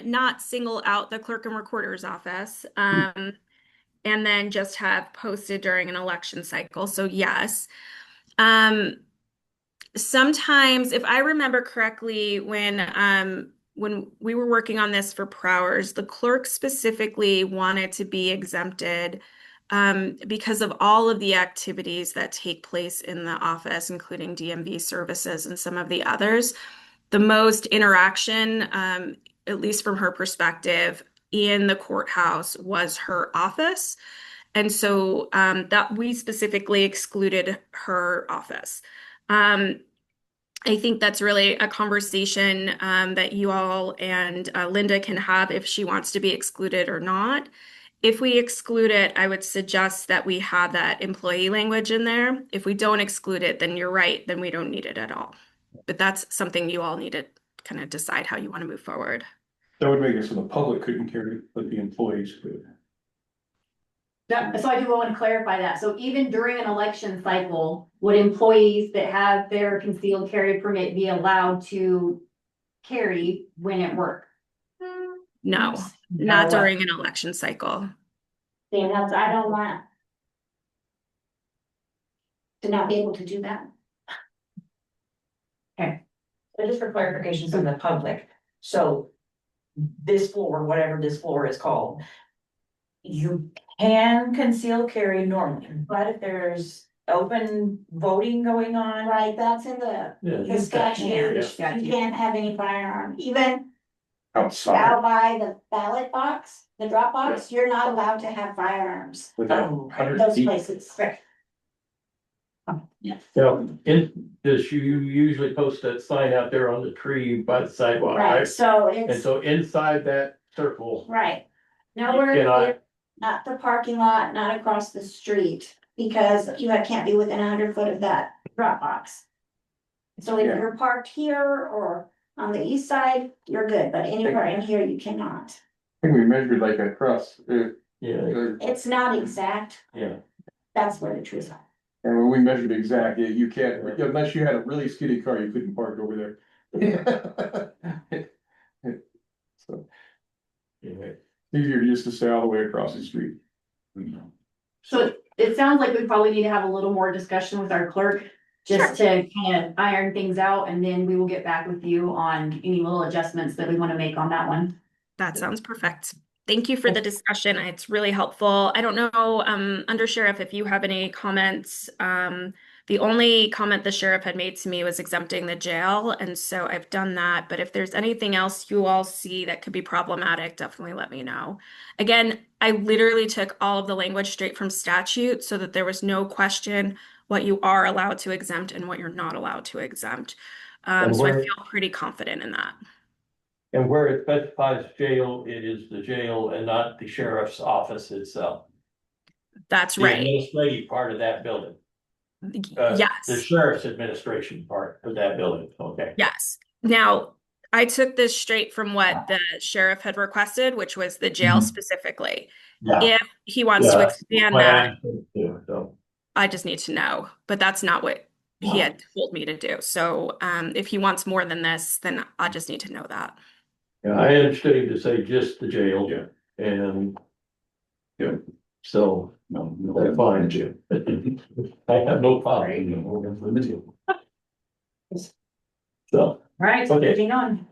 not single out the clerk and recorder's office and then just have posted during an election cycle. So yes. Sometimes, if I remember correctly, when we were working on this for Prowers, the clerk specifically wanted to be exempted because of all of the activities that take place in the office, including DMV services and some of the others. The most interaction, at least from her perspective, in the courthouse was her office. And so that we specifically excluded her office. I think that's really a conversation that you all and Linda can have if she wants to be excluded or not. If we exclude it, I would suggest that we have that employee language in there. If we don't exclude it, then you're right, then we don't need it at all. But that's something you all need to kind of decide how you want to move forward. That would make it so the public couldn't carry, but the employees could. So I do want to clarify that. So even during an election cycle, would employees that have their concealed carry permit be allowed to carry when at work? No, not during an election cycle. Yeah, I don't want to not be able to do that. So just for clarification from the public, so this floor, whatever this floor is called, you can conceal carry normally, but if there's open voting going on. Right, that's in the statute, you can't have any firearm, even Outside, out by the ballot box, the drop box, you're not allowed to have firearms. within Oh, 100 Those feet. places. Right. So does you usually post that sign out there on the tree by the sidewalk, Right, right? so And it's, so inside that circle, right, nowhere Cannot- near, not the parking lot, not across the street, because you can't be within 100 foot of that drop box. So if Yeah. you're parked here or on the east side, you're good, but anywhere in here, you cannot. I think we measured like across, Yeah, It's not exact, yeah. that's where the trees are. and when we measured exact, you can't, unless you had a really skinny car, you couldn't park over there. So, Yeah. easier just to stay all the way across the street. So it sounds like we probably need to have a little more discussion with our clerk, just to kind of iron things out, and then we will get back with you on any little adjustments that we want to make on that one. That sounds perfect. Thank you for the discussion. It's really helpful. I don't know, Under Sheriff, if you have any comments. The only comment the sheriff had made to me was exempting the jail, and so I've done that. But if there's anything else you all see that could be problematic, definitely let me know. Again, I literally took all of the language straight from statute so that there was no question what you are allowed to exempt and what you're not allowed to exempt. And So I where- feel pretty confident in that. And where it specifies jail, it is the jail and not the sheriff's office itself. That's The right. administrative part of that building. The Yes. sheriff's administration part of that building, okay. Yes. Now, I took this straight from what the sheriff had requested, which was the jail Mhm. specifically. Yeah. If he wants to expand What that, I'm saying too, so. I just need to know, but that's not what he had told me to do. So, if he wants more than this, then I just need to know that. Yeah, I understood him to say just the jail. Yeah. And. Yeah. So, No, that's fine, Jim. I have no problem. So, All right, Okay. moving on.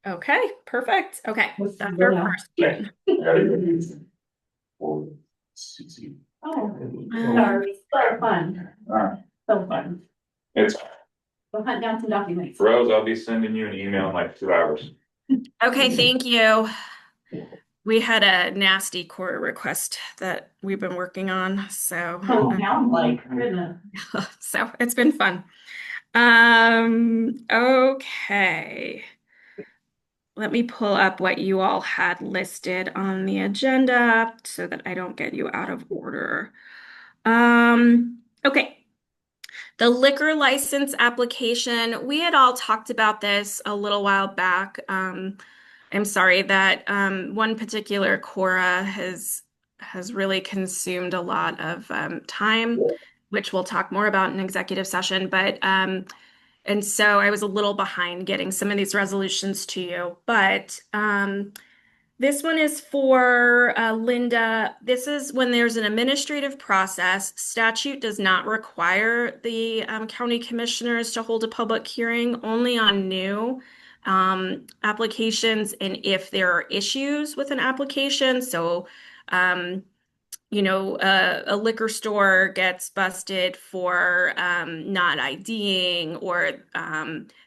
Okay, perfect. Okay, Let's that's go our now. first one. Or CC. Oh, sorry, so fun, Alright, so fun. it's Go hunt down some documents. Rose, I'll be sending you an email in like 2 hours. Okay, thank you. We had a nasty court request that we've been working on, so. Oh, sounds like, goodness. So it's been fun. Okay. Let me pull up what you all had listed on the agenda so that I don't get you out of order. Okay. The liquor license application, we had all talked about this a little while back. I'm sorry that one particular Cora has really consumed a lot of time, which we'll talk more about in executive session. But and so I was a little behind getting some of these resolutions to you. But this one is for Linda. This is when there's an administrative process. Statute does not require the county commissioners to hold a public hearing, only on new applications and if there are issues with an application. So, a liquor store gets busted for not IDing, or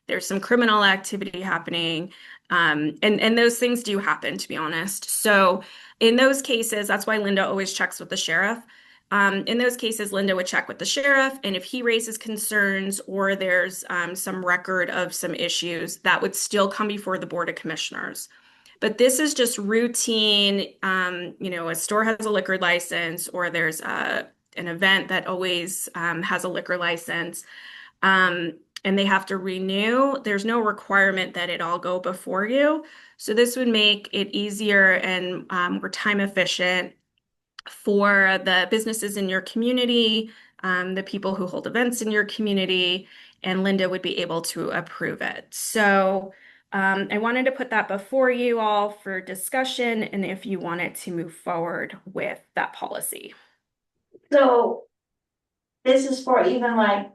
there's some criminal activity happening. And those things do happen, to be honest. So in those cases, that's why Linda always checks with the sheriff. In those cases, Linda would check with the sheriff, and if he raises concerns or there's some record of some issues, that would still come before the Board of Commissioners. But this is just routine, a store has a liquor license, or there's an event that always has a liquor license, and they have to renew. There's no requirement that it all go before you. So this would make it easier and more time efficient for the businesses in your community, the people who hold events in your community, and Linda would be able to approve it. So I wanted to put that before you all for discussion and if you wanted to move forward with that policy. So this is for even like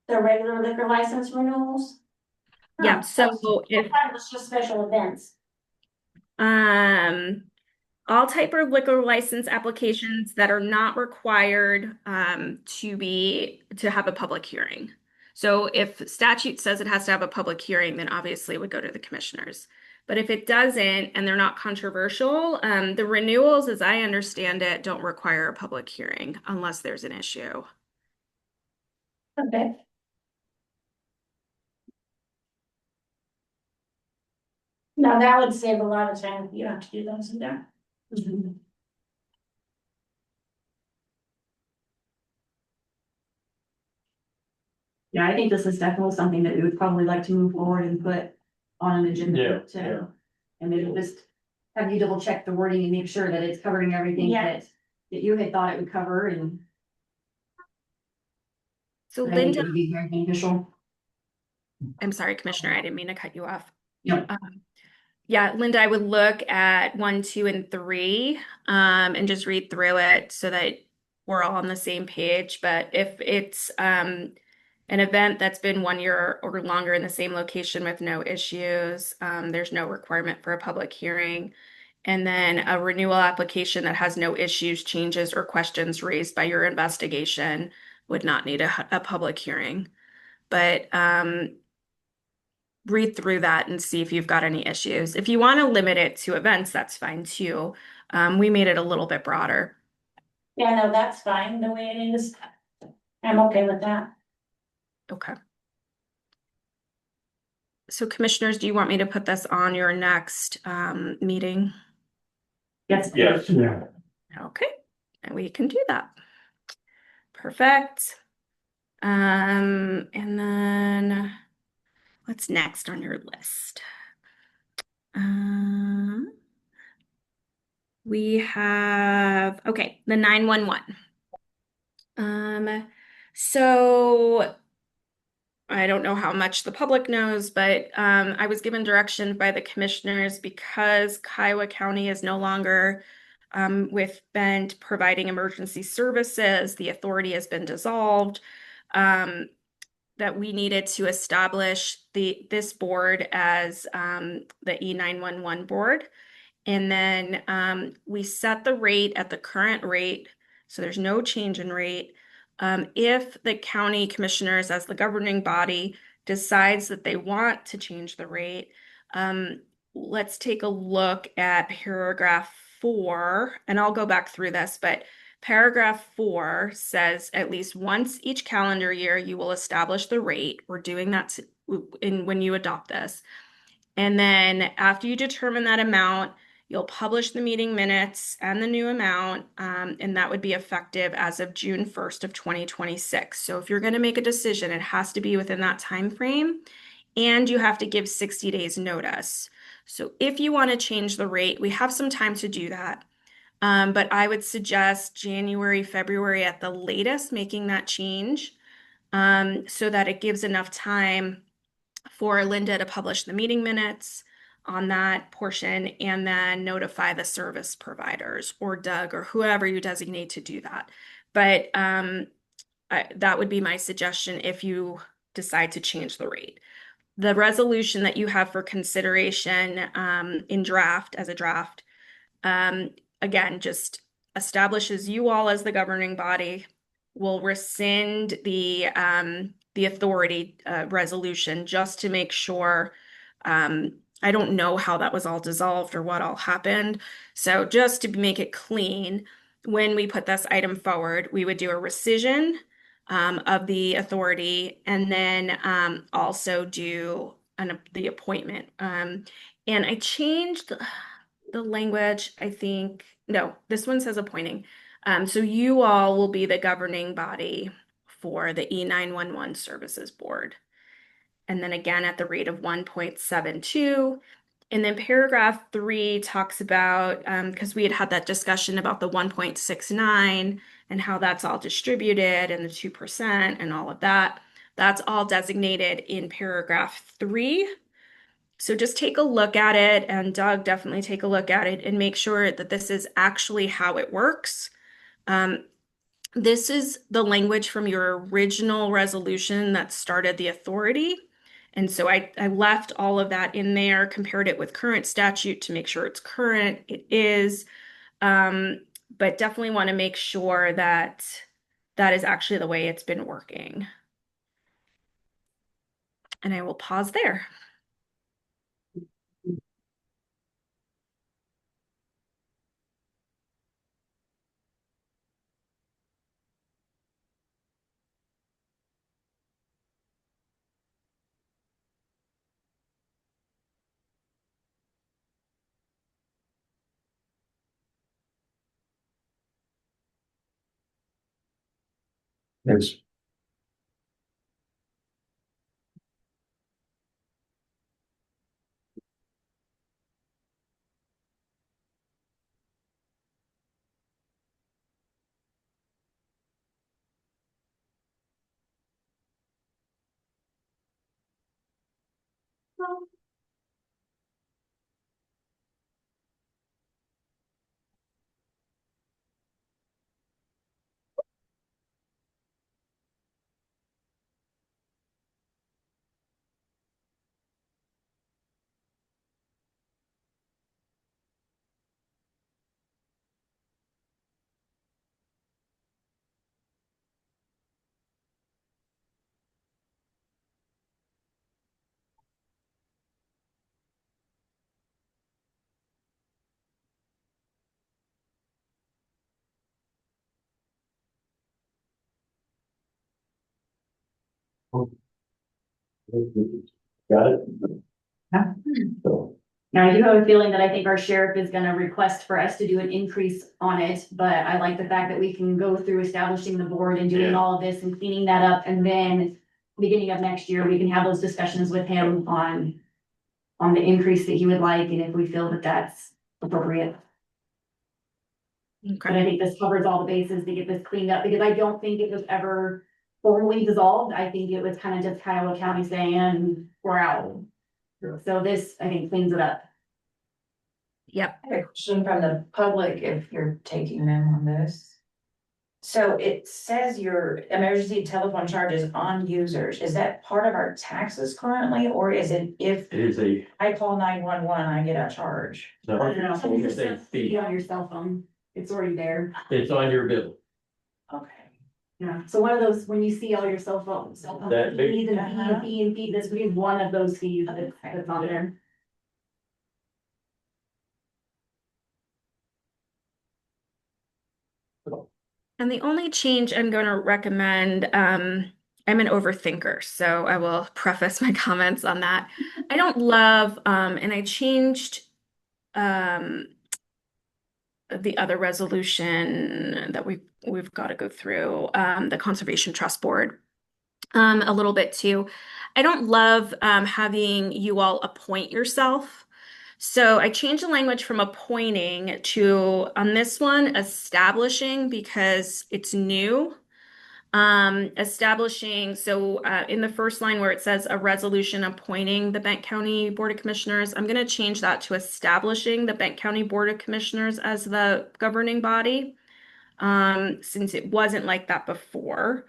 the regular liquor license renewals? Yeah, Huh, so if I thought it was just special events. all type of liquor license applications that are not required to have a public hearing. So if statute says it has to have a public hearing, then obviously it would go to the commissioners. But if it doesn't and they're not controversial, the renewals, as I understand it, don't require a public hearing unless there's an issue. Okay. Now that would save a lot of time if you have to do those in there. Yeah, I think this is definitely something that we would probably like to move forward and put on an Yeah, agenda yeah. to. And maybe just have you double check the wording and make sure that it's covering everything Yeah. that you had thought it would cover, and So I think Linda, it would be very beneficial. I'm sorry, Commissioner, I didn't mean to cut you off. Yep. Yeah, Linda, I would look at 1, 2, and 3, and just read through it so that we're all on the same page. But if it's an event that's been 1 year or longer in the same location with no issues, there's no requirement for a public hearing. And then a renewal application that has no issues, changes, or questions raised by your investigation would not need a public hearing. But read through that and see if you've got any issues. If you want to limit it to events, that's fine too. We made it a little bit broader. Yeah, no, that's fine the way it is. I'm okay with that. Okay. So commissioners, do you want me to put this on your next meeting? Yes. Yes. Yeah. Okay, and we can do that. Perfect. And then what's next on your list? We have, okay, the 911. So I don't know how much the public knows, but I was given direction by the commissioners because Kiowa County is no longer with Bent providing emergency services. The authority has been dissolved. That we needed to establish this board as the E911 board. And then we set the rate at the current rate, so there's no change in rate. If the county commissioners, as the governing body, decides that they want to change the rate, let's take a look at paragraph 4, and I'll go back through this, but paragraph 4 says at least once each calendar year, you will establish the rate. We're doing that when you adopt this. And then after you determine that amount, you'll publish the meeting minutes and the new amount, and that would be effective as of June 1st of 2026. So if you're going to make a decision, it has to be within that time frame, and you have to give 60 days notice. So if you want to change the rate, we have some time to do that. But I would suggest January, February at the latest, making that change, so that it gives enough time for Linda to publish the meeting minutes on that portion and then notify the service providers or Doug or whoever you designate to do that. But that would be my suggestion if you decide to change the rate. The resolution that you have for consideration in draft, as a draft, again, just establishes you all as the governing body, will rescind the authority resolution just to make sure. I don't know how that was all dissolved or what all happened. So just to make it clean, when we put this item forward, we would do a rescission of the authority and then also do the appointment. And I changed the language, I think. No, this one says appointing. So you all will be the governing body for the E911 Services Board. And then again at the rate of 1.72. And then paragraph 3 talks about, because we had that discussion about the 1.69 and how that's all distributed and the 2% and all of that. That's all designated in paragraph 3. So just take a look at it, and Doug, definitely take a look at it and make sure that this is actually how it works. This is the language from your original resolution that started the authority. And so I left all of that in there, compared it with current statute to make sure it's current. It is, but definitely want to make sure that that is actually the way it's been working. And I will pause there. Yes. Got it? Yeah. So, Now, I do have a feeling that I think our sheriff is gonna request for us to do an increase on it, but I like the fact that we can go through establishing the board and doing all of this and cleaning that up, and then beginning of next year, we can have those discussions with him on the increase that he would like, and if we feel that that's appropriate. But I think this covers all the bases to get this cleaned up, because I don't think it was ever formally dissolved. I think it was kind of just Kiowa County saying, we're out. So this, I think, cleans it up. Yep. I have a question from the public if you're taking them on this. So it says your emergency telephone charge is on users. Is that part of our taxes currently, or is it if it is a, I call 911, I get a charge? no, it's a Be fee. on your cell phone, it's already there. It's on your bill. Okay. Yeah, so one of those, when you see all your cell phones, That big- fees and fee and fee, this would be one of those fees that's on there. And the only change I'm going to recommend, I'm an overthinker, so I will preface my comments on that. I don't love, and I changed the other resolution that we've got to go through, the Conservation Trust Board, a little bit too. I don't love having you all appoint yourself. So I changed the language from appointing to, on this one, establishing, because it's new. Establishing, so in the first line where it says a resolution appointing the Bank County Board of Commissioners, I'm going to change that to establishing the Bank County Board of Commissioners as the governing body, since it wasn't like that before.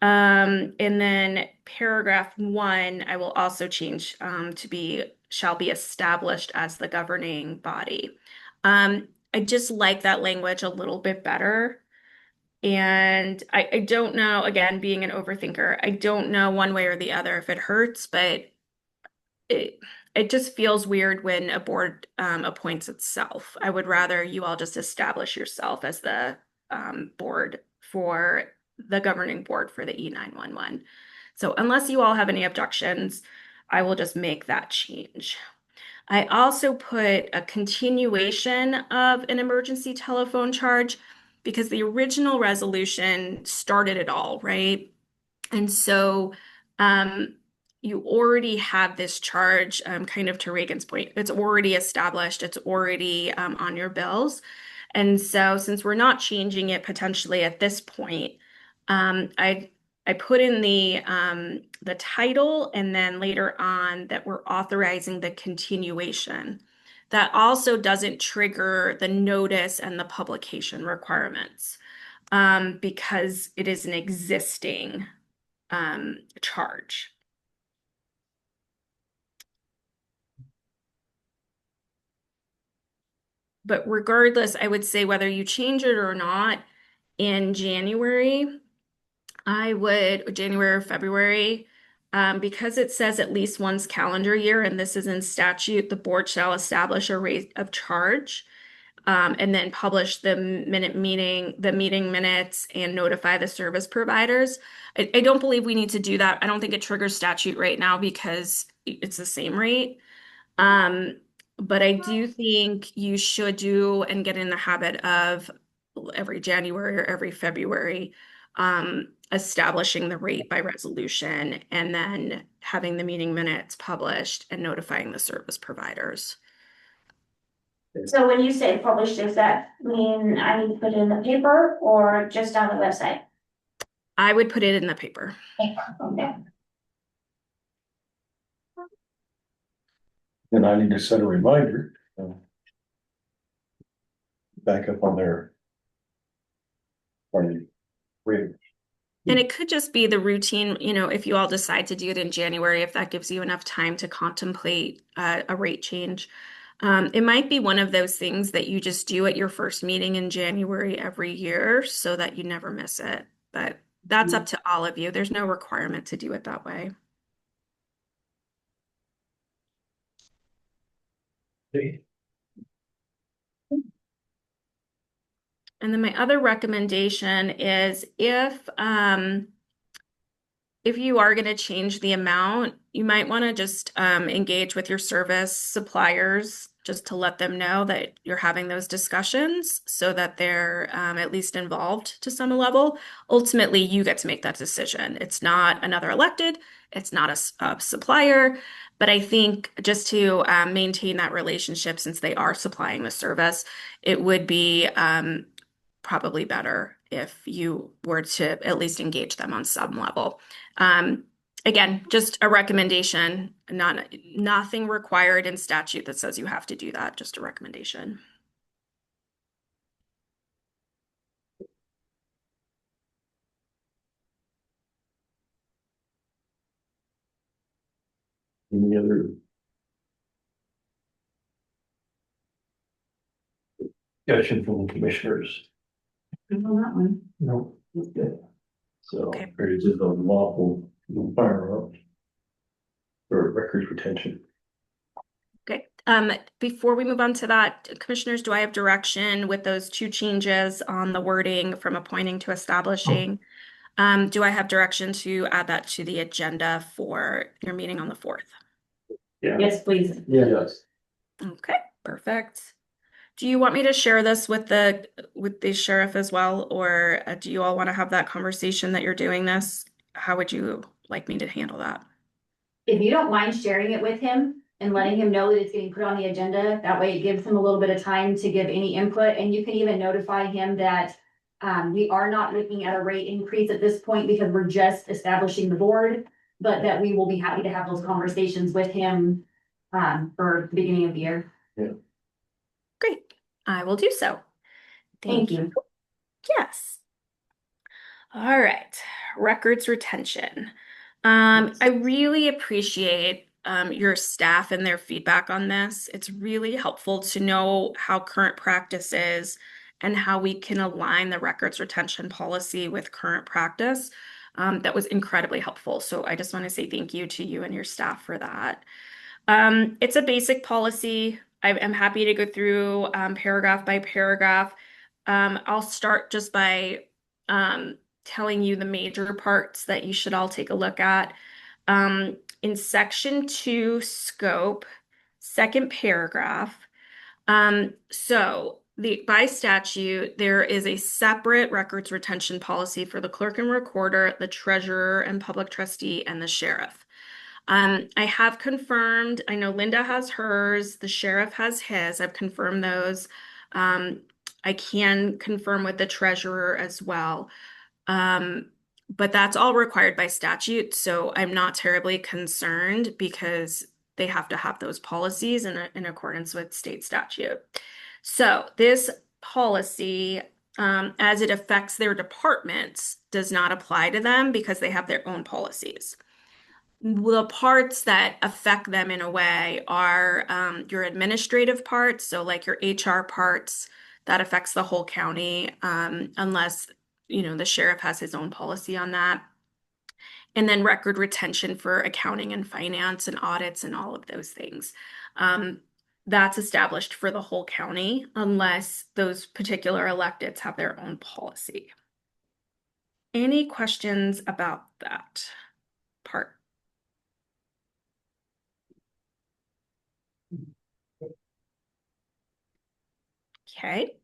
And then paragraph 1, I will also change to be shall be established as the governing body. I just like that language a little bit better. And I don't know, again, being an overthinker, I don't know one way or the other if it hurts, but it just feels weird when a board appoints itself. I would rather you all just establish yourself as the board for the governing board for the E911. So unless you all have any objections, I will just make that change. I also put a continuation of an emergency telephone charge because the original resolution started it all, right? And so you already have this charge, kind of to Reagan's point, it's already established, it's already on your bills. And so since we're not changing it potentially at this point, I put in the title and then later on that we're authorizing the continuation. That also doesn't trigger the notice and the publication requirements because it is an existing charge. But regardless, I would say whether you change it or not in January, I would, January or February, because it says at least once calendar year, and this is in statute, the board shall establish a rate of charge, and then publish the meeting minutes and notify the service providers. I don't believe we need to do that. I don't think it triggers statute right now because it's the same rate. But I do think you should do and get in the habit of every January or every February, establishing the rate by resolution and then having the meeting minutes published and notifying the service providers. So when you say published, does that mean I need to put it in the paper or just on the website? I would put it in the paper. Paper, okay. And I need to set a reminder. Back up on their. Pardon me. And it could just be the routine, if you all decide to do it in January, if that gives you enough time to contemplate a rate change. It might be one of those things that you just do at your first meeting in January every year so that you never miss it. But that's up to all of you. There's no requirement to do it that way. And then my other recommendation is if you are going to change the amount, you might want to just engage with your service suppliers just to let them know that you're having those discussions so that they're at least involved to some level. Ultimately, you get to make that decision. It's not another elected, it's not a supplier, but I think just to maintain that relationship since they are supplying the service, it would be probably better if you were to at least engage them on some level. Again, just a recommendation, nothing required in statute that says you have to do that, just a recommendation. Any other? Discussion from the commissioners? On that one. No. Okay. So, Okay. is it a lawful firearms? Or records retention? Okay. Before we move on to that, commissioners, do I have direction with those two changes on the wording from appointing to establishing? Do I have direction to add that to the agenda for your meeting on the 4th? Yeah. Yes, please. Yes. Okay, perfect. Do you want me to share this with the sheriff as well, or do you all want to have that conversation that you're doing this? How would you like me to handle that? If you don't mind sharing it with him and letting him know that it's getting put on the agenda, that way it gives him a little bit of time to give any input, and you can even notify him that we are not looking at a rate increase at this point because we're just establishing the board, but that we will be happy to have those conversations with him for the beginning of the year. Yeah. Great, I will do so. Thank you. Yes. All right, records retention. I really appreciate your staff and their feedback on this. It's really helpful to know how current practice is and how we can align the records retention policy with current practice. That was incredibly helpful. So I just want to say thank you to you and your staff for that. It's a basic policy. I'm happy to go through paragraph by paragraph. I'll start just by telling you the major parts that you should all take a look at. In section 2, scope, second paragraph. So by statute, there is a separate records retention policy for the clerk and recorder, the treasurer and public trustee, and the sheriff. I have confirmed, I know Linda has hers, the sheriff has his, I've confirmed those. I can confirm with the treasurer as well. But that's all required by statute, so I'm not terribly concerned because they have to have those policies in accordance with state statute. So this policy, as it affects their departments, does not apply to them because they have their own policies. The parts that affect them in a way are your administrative parts, so like your HR parts, that affects the whole county, unless the sheriff has his own policy on that. And then record retention for accounting and finance and audits and all of those things. That's established for the whole county unless those particular electeds have their own policy. Any questions about that part? Okay.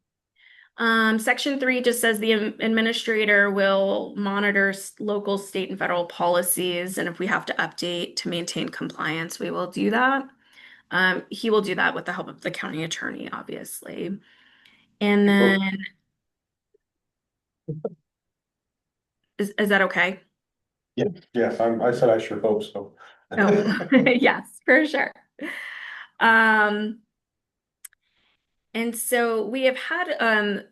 Section 3 just says the administrator will monitor local, state, and federal policies, and if we have to update to maintain compliance, we will do that. He will do that with the help of the county attorney, obviously. And then, is that okay? Yes, I said I sure hope so. Oh, yes, for sure. And so we have had,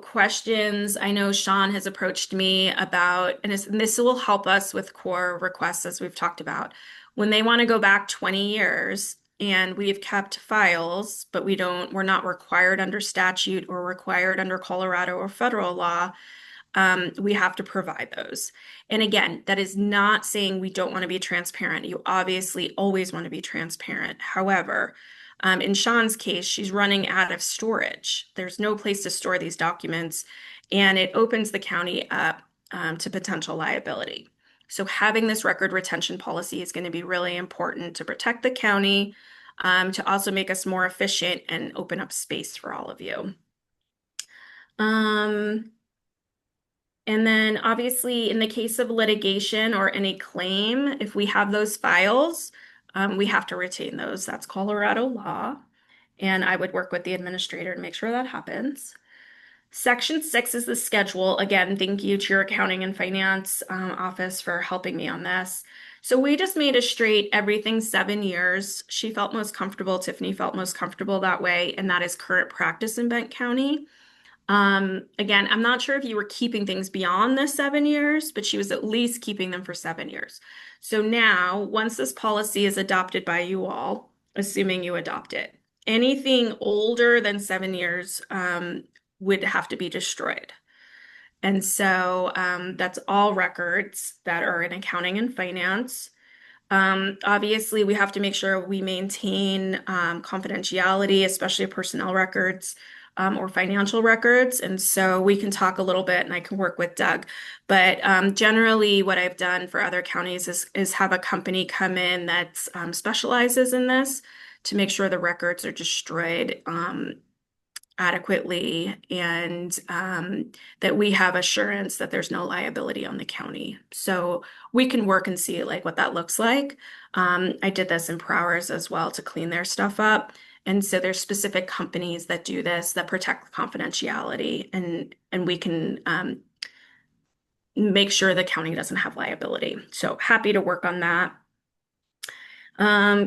questions. I know Sean has approached me about, and this will help us with core requests as we've talked about. When they want to go back 20 years and we've kept files, but we're not required under statute or required under Colorado or federal law, we have to provide those. And again, that is not saying we don't want to be transparent. You obviously always want to be transparent. However, in Sean's case, she's running out of storage. There's no place to store these documents, and it opens the county up to potential liability. So having this record retention policy is going to be really important to protect the county, to also make us more efficient and open up space for all of you. And then obviously in the case of litigation or any claim, if we have those files, we have to retain those. That's Colorado law. And I would work with the administrator to make sure that happens. Section 6 is the schedule. Again, thank you to your accounting and finance office for helping me on this. So we just made a straight everything 7 years. She felt most comfortable, Tiffany felt most comfortable that way, and that is current practice in Benton County. Again, I'm not sure if you were keeping things beyond the 7 years, but she was at least keeping them for 7 years. So now, once this policy is adopted by you all, assuming you adopt it, anything older than 7 years would have to be destroyed. And so that's all records that are in accounting and finance. Obviously, we have to make sure we maintain confidentiality, especially personnel records or financial records. And so we can talk a little bit and I can work with Doug. But generally, what I've done for other counties is have a company come in that specializes in this to make sure the records are destroyed adequately and that we have assurance that there's no liability on the county. So we can work and see like what that looks like. I did this in Prowers as well to clean their stuff up. And so there's specific companies that do this that protect confidentiality and we can make sure the county doesn't have liability. So happy to work on that.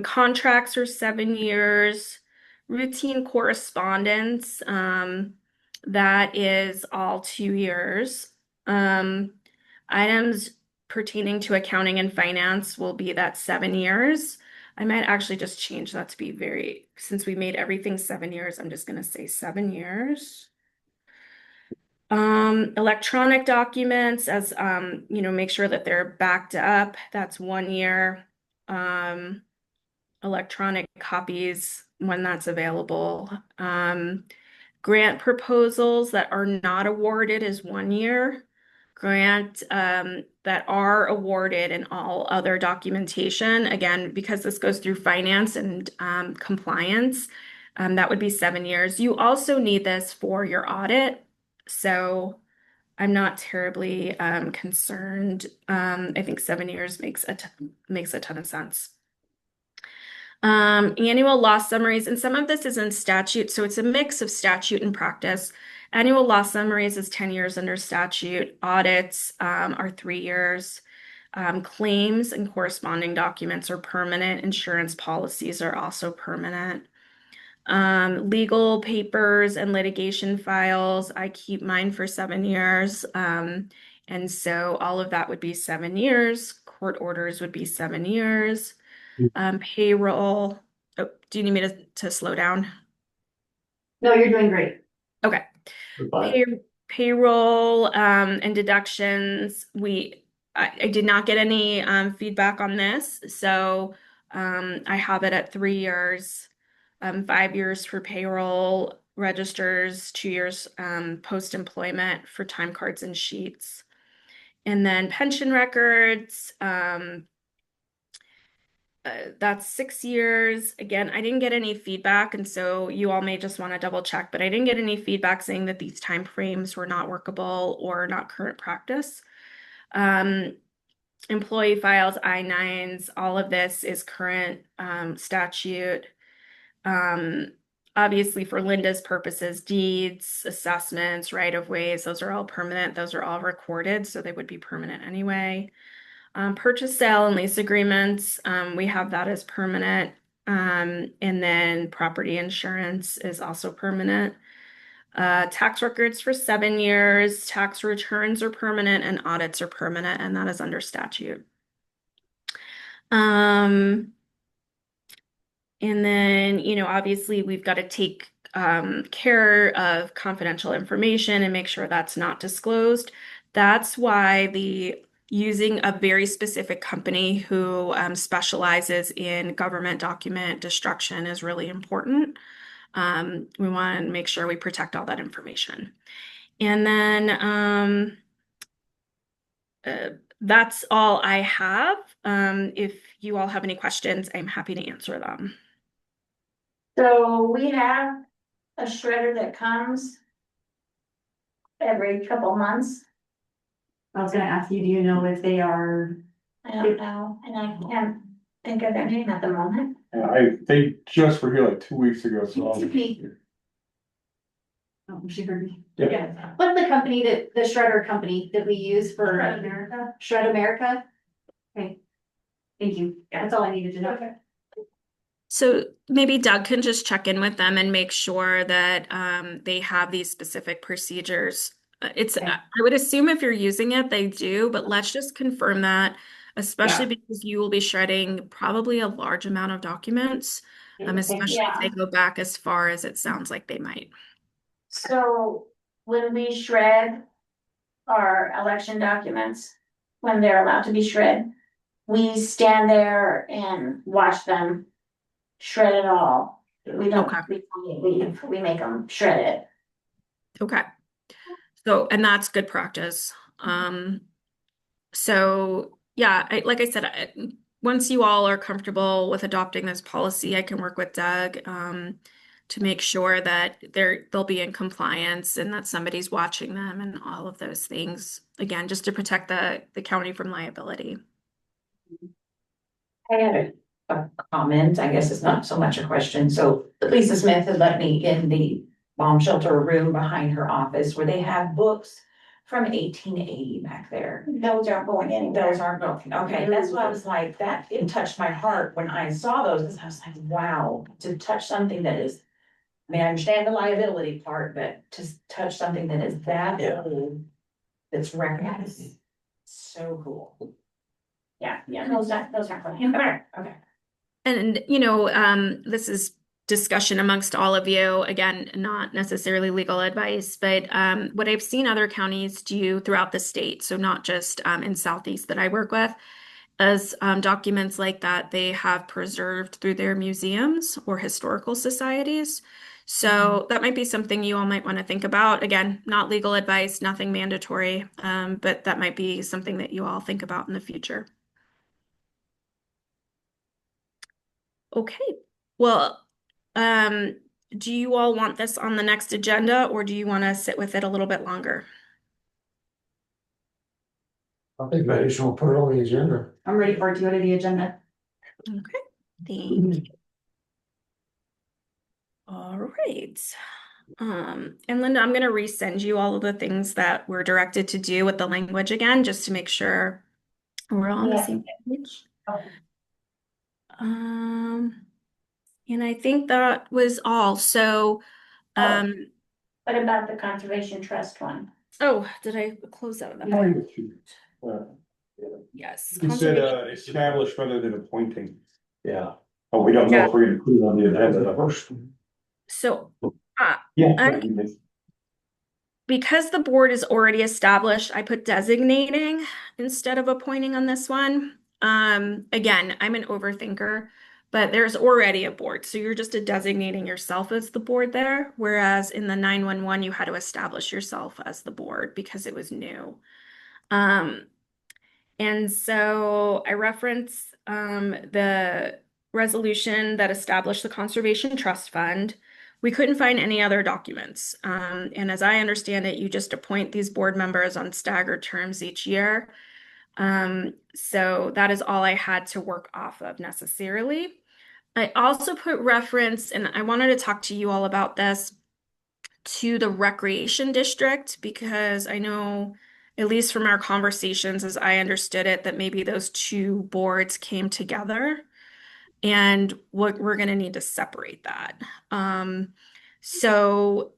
Contracts are 7 years. Routine correspondence, that is all 2 years. Items pertaining to accounting and finance will be that 7 years. I might actually just change that to be since we made everything 7 years, I'm just gonna say 7 years. Electronic documents as, make sure that they're backed up, that's 1 year. Electronic copies when that's available. Grant proposals that are not awarded is 1 year. Grant that are awarded and all other documentation, again, because this goes through finance and compliance, that would be 7 years. You also need this for your audit. So I'm not terribly concerned. I think 7 years makes a ton of sense. Annual loss summaries, and some of this is in statute, so it's a mix of statute and practice. Annual loss summaries is 10 years under statute. Audits are 3 years. Claims and corresponding documents are permanent. Insurance policies are also permanent. Legal papers and litigation files, I keep mine for 7 years. And so all of that would be 7 years. Court orders would be 7 years. Payroll. Oh, do you need me to slow down? No, you're doing great. Okay. Payroll and deductions. I did not get any feedback on this, so I have it at 3 years, 5 years for payroll registers, 2 years post-employment for time cards and sheets, and then pension records. That's 6 years. Again, I didn't get any feedback, and so you all may just want to double check, but I didn't get any feedback saying that these time frames were not workable or not current practice. Employee files, I-9s, all of this is current statute. Obviously, for Linda's purposes, deeds, assessments, right-of-ways, those are all permanent. Those are all recorded, so they would be permanent anyway. Purchase, sale, and lease agreements, we have that as permanent. And then property insurance is also permanent. Tax records for 7 years, tax returns are permanent, and audits are permanent, and that is under statute. And then, obviously we've got to take care of confidential information and make sure that's not disclosed. That's why the using a very specific company who specializes in government document destruction is really important. We want to make sure we protect all that information. And then that's all I have. If you all have any questions, I'm happy to answer them. So we have a shredder that comes every couple months. I was gonna ask you, do you know if they are, I don't know, and I can't think of their name at the moment. They just were here like 2 weeks ago, so. oh, she heard me. Yeah. What's the company the shredder company that we use for Shred America. Shred America? Okay, thank you. Yeah, that's all I needed to know. So maybe Doug can just check in with them and make sure that they have these specific procedures. I would assume if you're using it, they do, but let's just confirm that, especially because you will be shredding probably a large amount of documents, especially if they go back as far as it sounds like they might. So when we shred our election documents, when they're allowed to be shred, we stand there and watch them shred it all. We don't, Okay. we make them shred it. Okay. So, and that's good practice. So yeah, like I said, once you all are comfortable with adopting this policy, I can work with Doug to make sure that they'll be in compliance and that somebody's watching them and all of those things. Again, just to protect the county from liability. I had a comment, I guess it's not so much a question. So Lisa Smith had let me in the bomb shelter room behind her office where they have books from 1880 back there. Those aren't going anywhere. Those aren't going, okay, that's why I was like, it touched my heart when I saw those, because I was like, wow, to touch something that is, I mean, I understand the liability part, but to touch something that is that old, that's recognized, so cool. Yeah, those aren't going anywhere. Okay. And, this is discussion amongst all of you. Again, not necessarily legal advice, but what I've seen other counties do throughout the state, so not just in Southeast that I work with, as documents like that they have preserved through their museums or historical societies. So that might be something you all might want to think about. Again, not legal advice, nothing mandatory, but that might be something that you all think about in the future. Okay, well, do you all want this on the next agenda or do you want to sit with it a little bit longer? I think maybe she'll put it on the agenda. I'm ready for it to go to the agenda. Okay, thank you. All right. And Linda, I'm going to resend you all of the things that we're directed to do with the language again, just to make sure we're all on the same page. And I think that was all. So, What about the Conservation Trust one? oh, did I close out of that? Yes. You said Conservation- establish rather than appointing. Yeah. Oh, we don't know if we're gonna put it on the agenda first. So, Yeah. because the board is already established, I put designating instead of appointing on this one. Again, I'm an overthinker, but there's already a board, so you're just designating yourself as the board there. Whereas in the 911, you had to establish yourself as the board because it was new. And so I reference the resolution that established the Conservation Trust Fund. We couldn't find any other documents. And as I understand it, you just appoint these board members on staggered terms each year. So that is all I had to work off of necessarily. I also put reference, and I wanted to talk to you all about this, to the recreation district, because I know, at least from our conversations, as I understood it, that maybe those two boards came together. And we're gonna need to separate that. So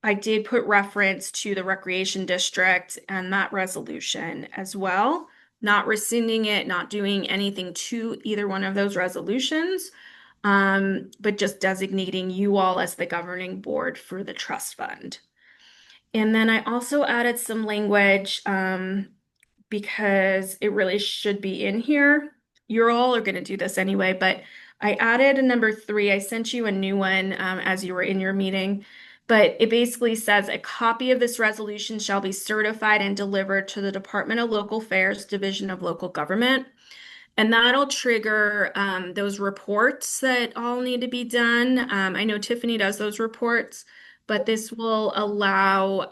I did put reference to the recreation district and that resolution as well, not rescinding it, not doing anything to either one of those resolutions, but just designating you all as the governing board for the trust fund. And then I also added some language, because it really should be in here. You're all are going to do this anyway, but I added a number 3. I sent you a new one as you were in your meeting, but it basically says a copy of this resolution shall be certified and delivered to the Department of Local Affairs, Division of Local Government. And that'll trigger those reports that all need to be done. I know Tiffany does those reports, but this will allow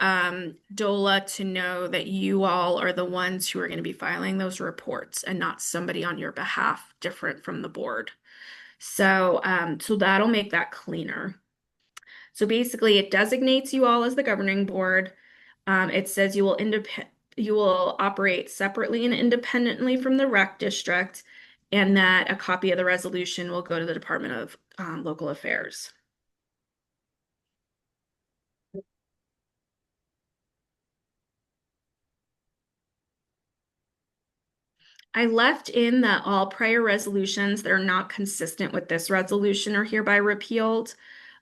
DOLA to know that you all are the ones who are going to be filing those reports and not somebody on your behalf different from the board. So, so that'll make that cleaner. So basically, it designates you all as the governing board. It says you will operate separately and independently from the rec district, and that a copy of the resolution will go to the Department of Local Affairs. I left in that all prior resolutions that are not consistent with this resolution are hereby repealed.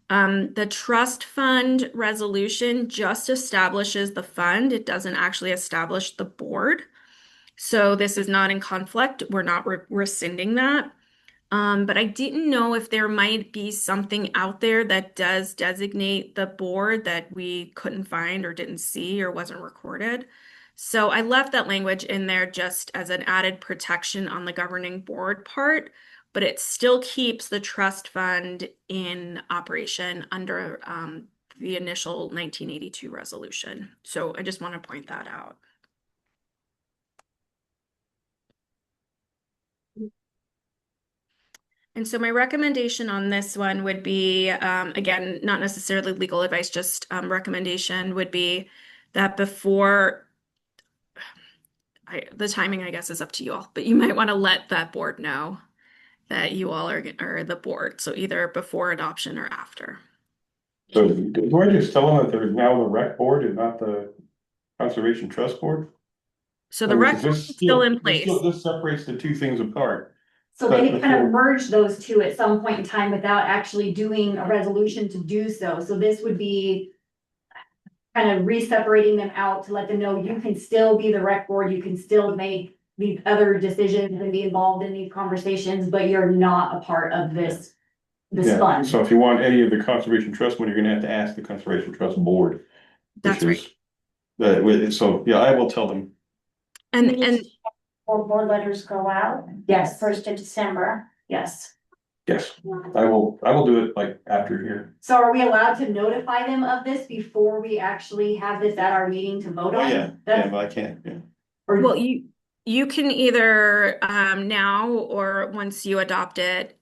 The trust fund resolution just establishes the fund. It doesn't actually establish the board. So this is not in conflict. We're not rescinding that. But I didn't know if there might be something out there that does designate the board that we couldn't find or didn't see or wasn't recorded. So I left that language in there just as an added protection on the governing board part, but it still keeps the trust fund in operation under the initial 1982 resolution. So I just want to point that out. And so my recommendation on this one would be, again, not necessarily legal advice, just recommendation would be that before, the timing, I guess, is up to you all, but you might want to let that board know that you all are the board. So either before adoption or after. So do I just tell them that there's now the rec board and not the conservation trust board? So I the mean, rec 'cause board this is still in this place. This separates the two things apart. So they can kind of merge those two at some point in time without actually doing a resolution to do so. So this would be kind of re-separating them out to let them know you can still be the rec board, you can still make these other decisions and be involved in these conversations, but you're not a part of this Yeah, fund. so if you want any of the conservation trust money, you're gonna have to ask the conservation trust board. That's right. So, yeah, I will tell them. And Or board letters go out. Yes. 1st of December. Yes. Yes, I will do it like after here. So are we allowed to notify them of this before we actually have this at our meeting to vote on? But I can, yeah. well, you can either now or once you adopt it,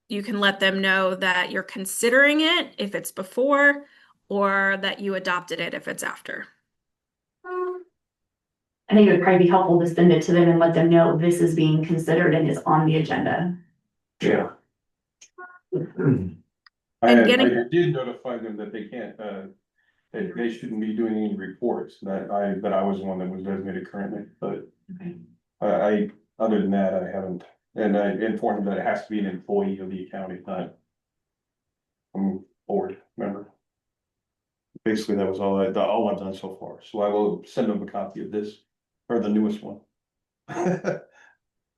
you can let them know that you're considering it if it's before, or that you adopted it if it's after. I think it would probably be helpful to send it to them and let them know this is being considered and is on the agenda. Yeah. I did notify them that they can't, that they shouldn't be doing any reports, that I was the one that was designated currently, but. Okay. Other than that, I haven't, and I informed them that it has to be an employee of the county, not. Board member. Basically, that was all I've done so far, so I will send them a copy of this, or the newest one.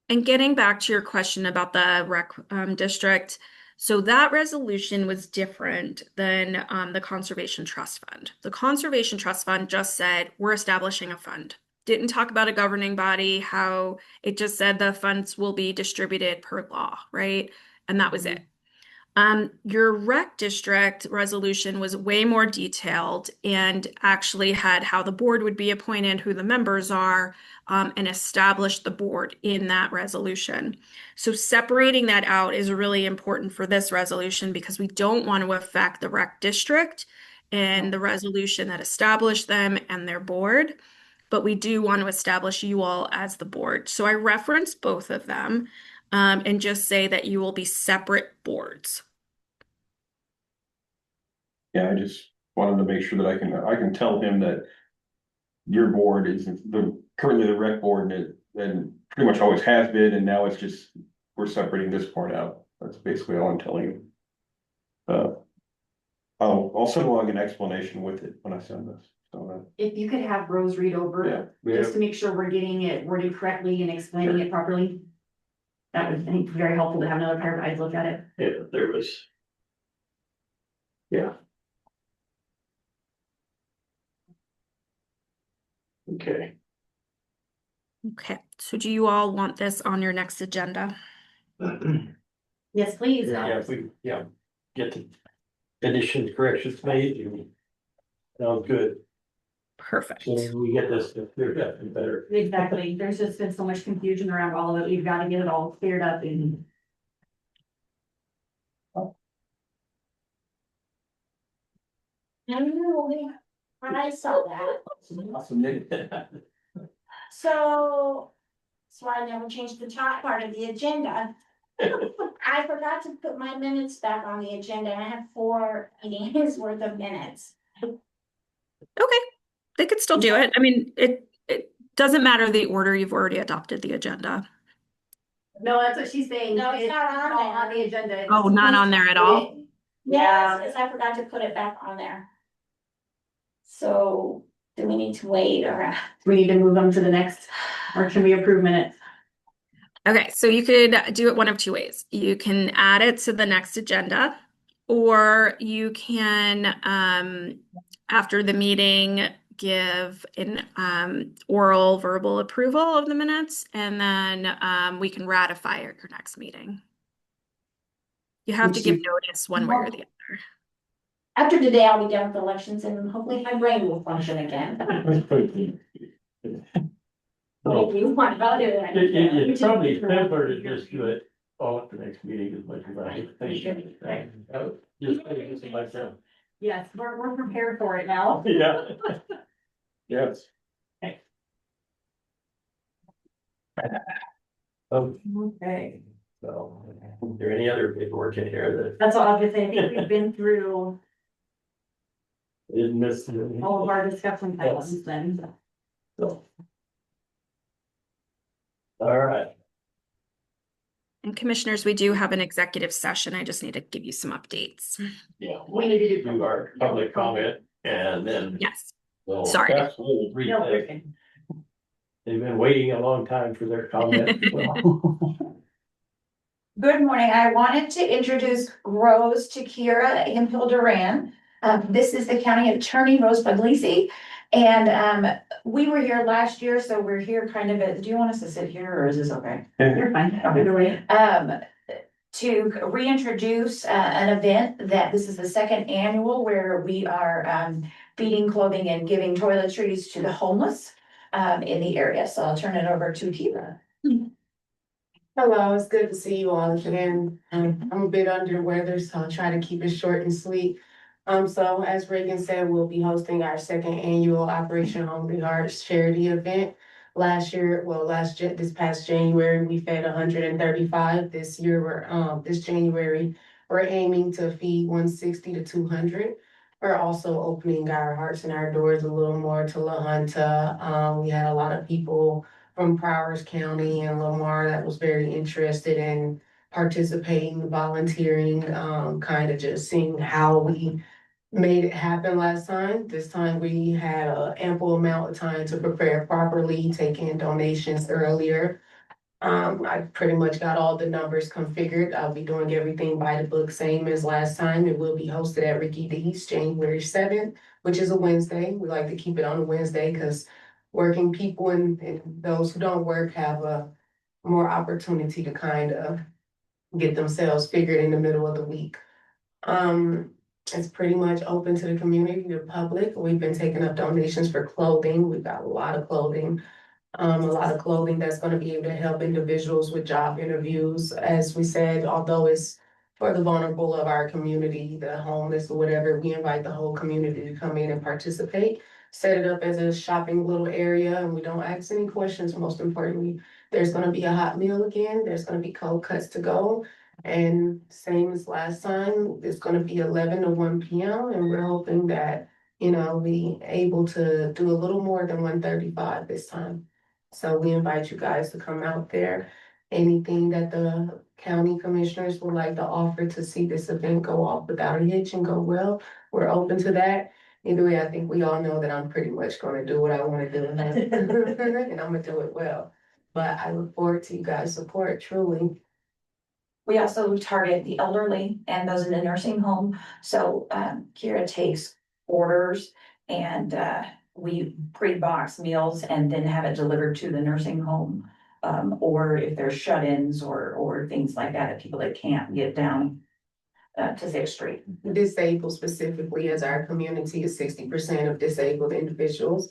And getting back to your question about the rec district, so that resolution was different than the Conservation Trust Fund. The Conservation Trust Fund just said, we're establishing a fund. Didn't talk about a governing body, how it just said the funds will be distributed per law, right? And that was it. Your rec district resolution was way more detailed and actually had how the board would be appointed, who the members are, and established the board in that resolution. So separating that out is really important for this resolution because we don't want to affect the rec district and the resolution that established them and their board, but we do want to establish you all as the board. So I referenced both of them. and just say that you will be separate boards. Yeah, I just wanted to make sure that I can tell him that your board is currently the rec board and pretty much always has been, and now it's just, we're separating this part out. That's basically all I'm telling you. I'll send along an explanation with it when I send this, so. If you could have Rose read Yeah. over, just to make sure we're getting it worded correctly and explaining it properly. That would, I think, be very helpful to have another pair of eyes look at it. Yeah, there was. Yeah. Okay. Okay, so do you all want this on your next agenda? Yes, please. Yeah, if we, get the additions, corrections made, sounds good. Perfect. So we get this cleared up and better. Exactly. There's just been so much confusion around all of it. We've got to get it all cleared up and. I saw that. So, that's why I never changed the top part of the agenda. I forgot to put my minutes back on the agenda. I have 4 meetings worth of minutes. Okay, they could still do it. I mean, it doesn't matter the order, you've already adopted the agenda. No, that's what she's saying. No, it's not on there. On the agenda. Oh, not on there at all? Yes, because I forgot to put it back on there. So, do we need to wait or? We need to move on to the next, or can we approve minutes? Okay, so you could do it one of two ways. You can add it to the next agenda, or you can, after the meeting, give an oral verbal approval of the minutes, and then we can ratify at your next meeting. You have to give notice one way or the other. After today, I'll be done with elections and hopefully my brain will function again. So If you want to do it. it's probably simpler to just do it all at the next meeting as much as I think. Just thinking to myself. Yes, we're prepared for it now. Yeah. Yes. Okay. So, is there any other paperwork in here That's what I was gonna say. I think we've been through that is missing? all of our discussion items then. So. All right. And commissioners, we do have an executive session. I just need to give you some updates. Yeah. We need to Do our public comment and then. Yes. we'll- Sorry. We'll read No, this. okay. They've been waiting a long time for their comment. Good morning. I wanted to introduce Rose to Kira Hemphill Duran. This is the county attorney, Rose Puglisi. And we were here last year, so we're here kind of, do you want us to sit here or is this okay? You're fine. Either way. To reintroduce an event that this is the second annual where we are feeding, clothing and giving toiletries to the homeless in the area. So I'll turn it over to Kira. Hello, it's good to see you all again. I'm a bit under the weather, so I'll try to keep it short and sweet. So as Reagan said, we'll be hosting our second annual Operation Hungry Hearts charity event. This past January, we fed 135. This year, this January, we're aiming to feed 160 to 200. We're also opening our hearts and our doors a little more to La Junta. We had a lot of people from Prowers County and Lamar that was very interested in participating, volunteering, kind of just seeing how we made it happen last time. This time we had an ample amount of time to prepare properly, take in donations earlier. I pretty much got all the numbers configured. I'll be doing everything by the book, same as last time. It will be hosted at Ricky D's January 7th, which is a Wednesday. We like to keep it on a Wednesday because working people and those who don't work have a more opportunity to kind of get themselves figured in the middle of the week. It's pretty much open to the community, the public. We've been taking up donations for clothing. We've got a lot of clothing. A lot of clothing that's gonna be able to help individuals with job interviews. As we said, although it's for the vulnerable of our community, the homeless or whatever, we invite the whole community to come in and participate. set it up as a shopping little area and we don't ask any questions, most importantly. There's gonna be a hot meal again, there's gonna be cold cuts to go. And same as last time, it's gonna be 11 to 1 p.m. and we're hoping that, we able to do a little more than 135 this time. So we invite you guys to come out there. Anything that the county commissioners would like to offer to see this event go off without a hitch and go well, we're open to that. Either way, I think we all know that I'm pretty much gonna do what I wanna do and I'm gonna do it well. But I look forward to you guys' support, truly. We also target the elderly and those in the nursing home. So Kira takes orders and we pre-box meals and then have it delivered to the nursing home. Or if there's shut-ins or things like that, people that can't get down to 6th Street. Disabled specifically, as our community is 60% of disabled individuals.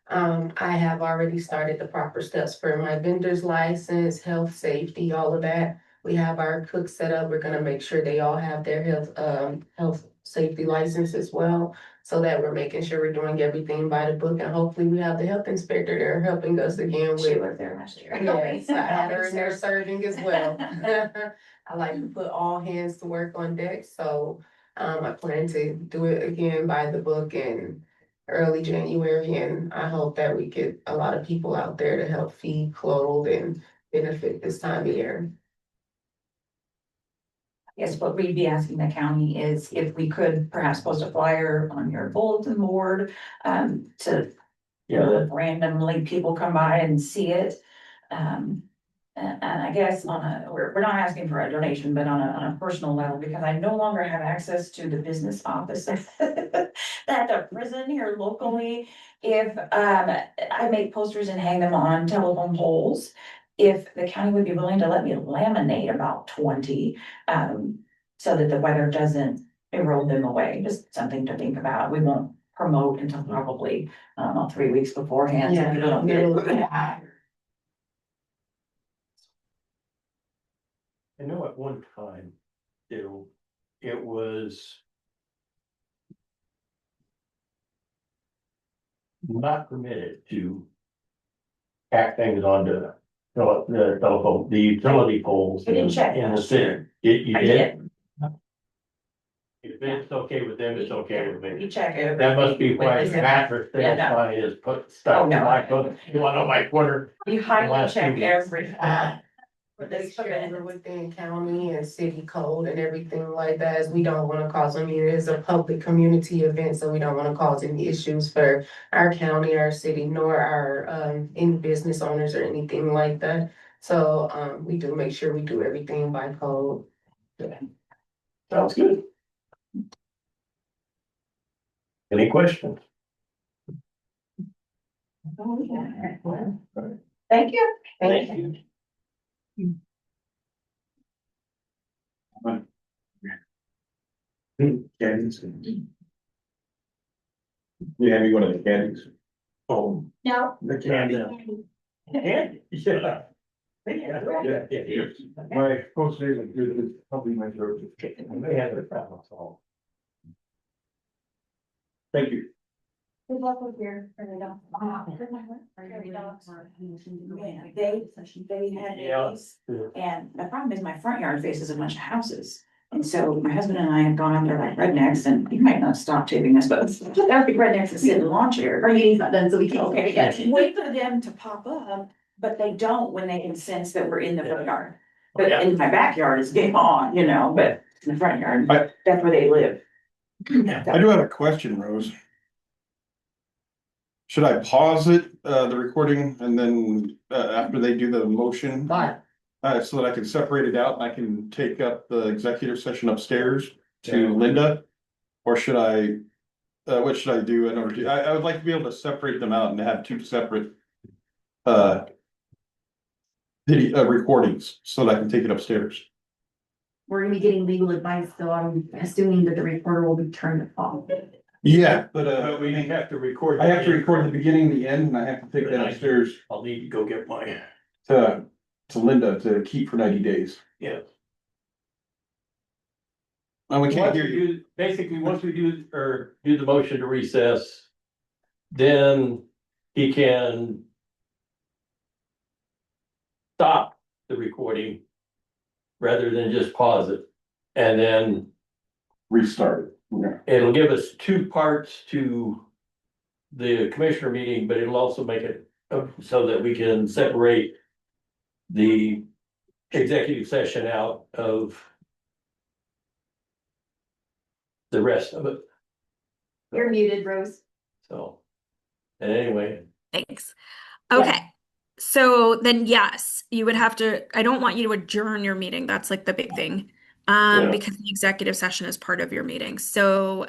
I have already started the proper steps for my vendor's license, health, safety, all of that. We have our cooks set up. We're gonna make sure they all have their health safety license as well. So that we're making sure we're doing everything by the book and hopefully we have the health inspector there helping us again with. She was there last year. Yes, I had her in there serving as well. I like to put all hands to work on deck, so I plan to do it again by the book in early January, and I hope that we get a lot of people out there to help feed, clothe, and benefit this time of year. Yes, what we'd be asking the county is if we could perhaps post a flyer on your bulletin board, to, if randomly people come by and see it. And I guess we're not asking for a donation, but on a personal level, because I no longer have access to the business office at the prison here locally. If, I make posters and hang them on telephone poles, if the county would be willing to let me laminate about 20, so that the weather doesn't erode them away, just something to think about. We won't promote until probably, 3 weeks beforehand. So people don't get it. I know at one time, it was not permitted to tack things onto the telephone, the utility poles I didn't check. in the city. You I did? If it's okay with them, it's okay with me. You check it. That must be why Yeah, Patrick Yeah, thinks no. mine is put stuff Oh, in no. my foot. You want to know my quarter? You highly Last 2 check weeks. every. For Make this sure event. we're within county and city code and everything like that, as we don't wanna cause, it is a public community event, so we don't wanna cause any issues for our county, our city, nor our, any business owners or anything like that. So, we do make sure we do everything by code. Sounds good. Any questions? Thank you. Thank you. Candies. You have me one of the candies? Oh, No. The candy. Candy, yeah. My post name is good, it's probably my throat. They have their problems all. Thank you. Good luck with your prairie dog. Prairie dogs. They had Yeah. babies. And the problem is my front yard faces a bunch of houses. And so my husband and I have gone out there like rednecks, and you might not stop taping us, but that would be rednecks that sit in the lawn chair. Our meeting's not done, so we can. Okay, yeah, wait for them to pop up, but they don't when they can sense that we're in the front yard. But in my backyard is game on, but in the front yard, that's where they live. I do have a question, Rose. Should I pause it, the recording, and then, after they do the motion? Fine. So that I can separate it out and I can take up the executive session upstairs to Linda? Or should I, what should I do in order to, I would like to be able to separate them out and have two separate video, recordings, so that I can take it upstairs. We're gonna be getting legal advice, so I'm assuming that the recorder will be turned off. Yeah, but But we have to record. I have to record the beginning, the end, and I have to take that upstairs I'll need to go get my, to Linda to keep for 90 days. yeah. And we can't Once hear we you. do, basically, once we do the motion to recess, then he can stop the recording rather than just pause it. And then Restart it. Yeah. it'll give us two parts to the commissioner meeting, but it'll also make it so that we can separate the executive session out of the rest of it. You're muted, Rose. So, and anyway, Thanks. Okay. So then, yes, you would have to, I don't want you to adjourn your meeting. That's like the big thing. Yeah. Because the executive session is part of your meeting. So,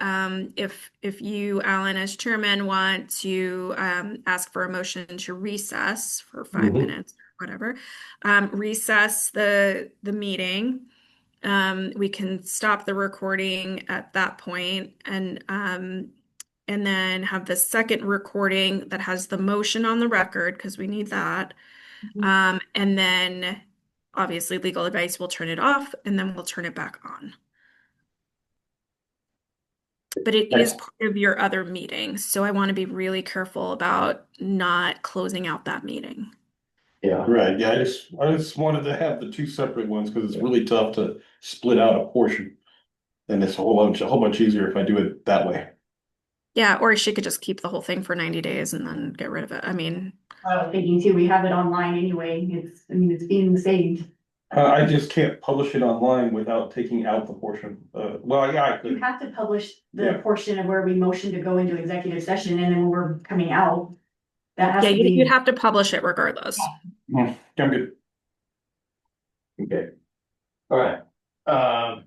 if you, Alan, as chairman, want to, ask for a motion to recess for 5 minutes or whatever, recess the meeting. We can stop the recording at that point and then have the second recording that has the motion on the record, because we need that. And then obviously legal advice will turn it off and then we'll turn it back on. But it is part of your other meeting, so I want to be really careful about not closing out that meeting. yeah, Right, yeah, I just wanted to have the two separate ones, because it's really tough to split out a portion. And it's a whole bunch easier if I do it that way. Yeah, or she could just keep the whole thing for 90 days and then get rid of it. I mean, I was thinking too, we have it online anyway. It's being saved. I just can't publish it online without taking out the portion, well, yeah, I You could, have to publish the Yeah. portion of where we motion to go into executive session, and then when we're coming out. That has yeah, to you'd be, have to publish it regardless. I'm good. okay. All right.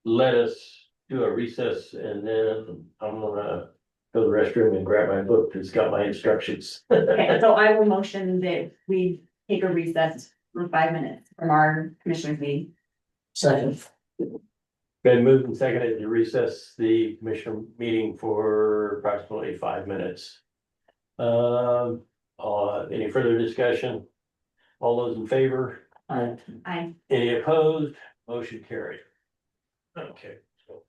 Let us do a recess and then I'm gonna go to the restroom and grab my book. It's got my instructions. okay, so I will motion that we take a recess for 5 minutes from our commissioners meeting. Second. Been moved and seconded to recess the commissioner meeting for approximately 5 minutes. Any further discussion? All those in favor? I Any opposed? Motion carried. Okay.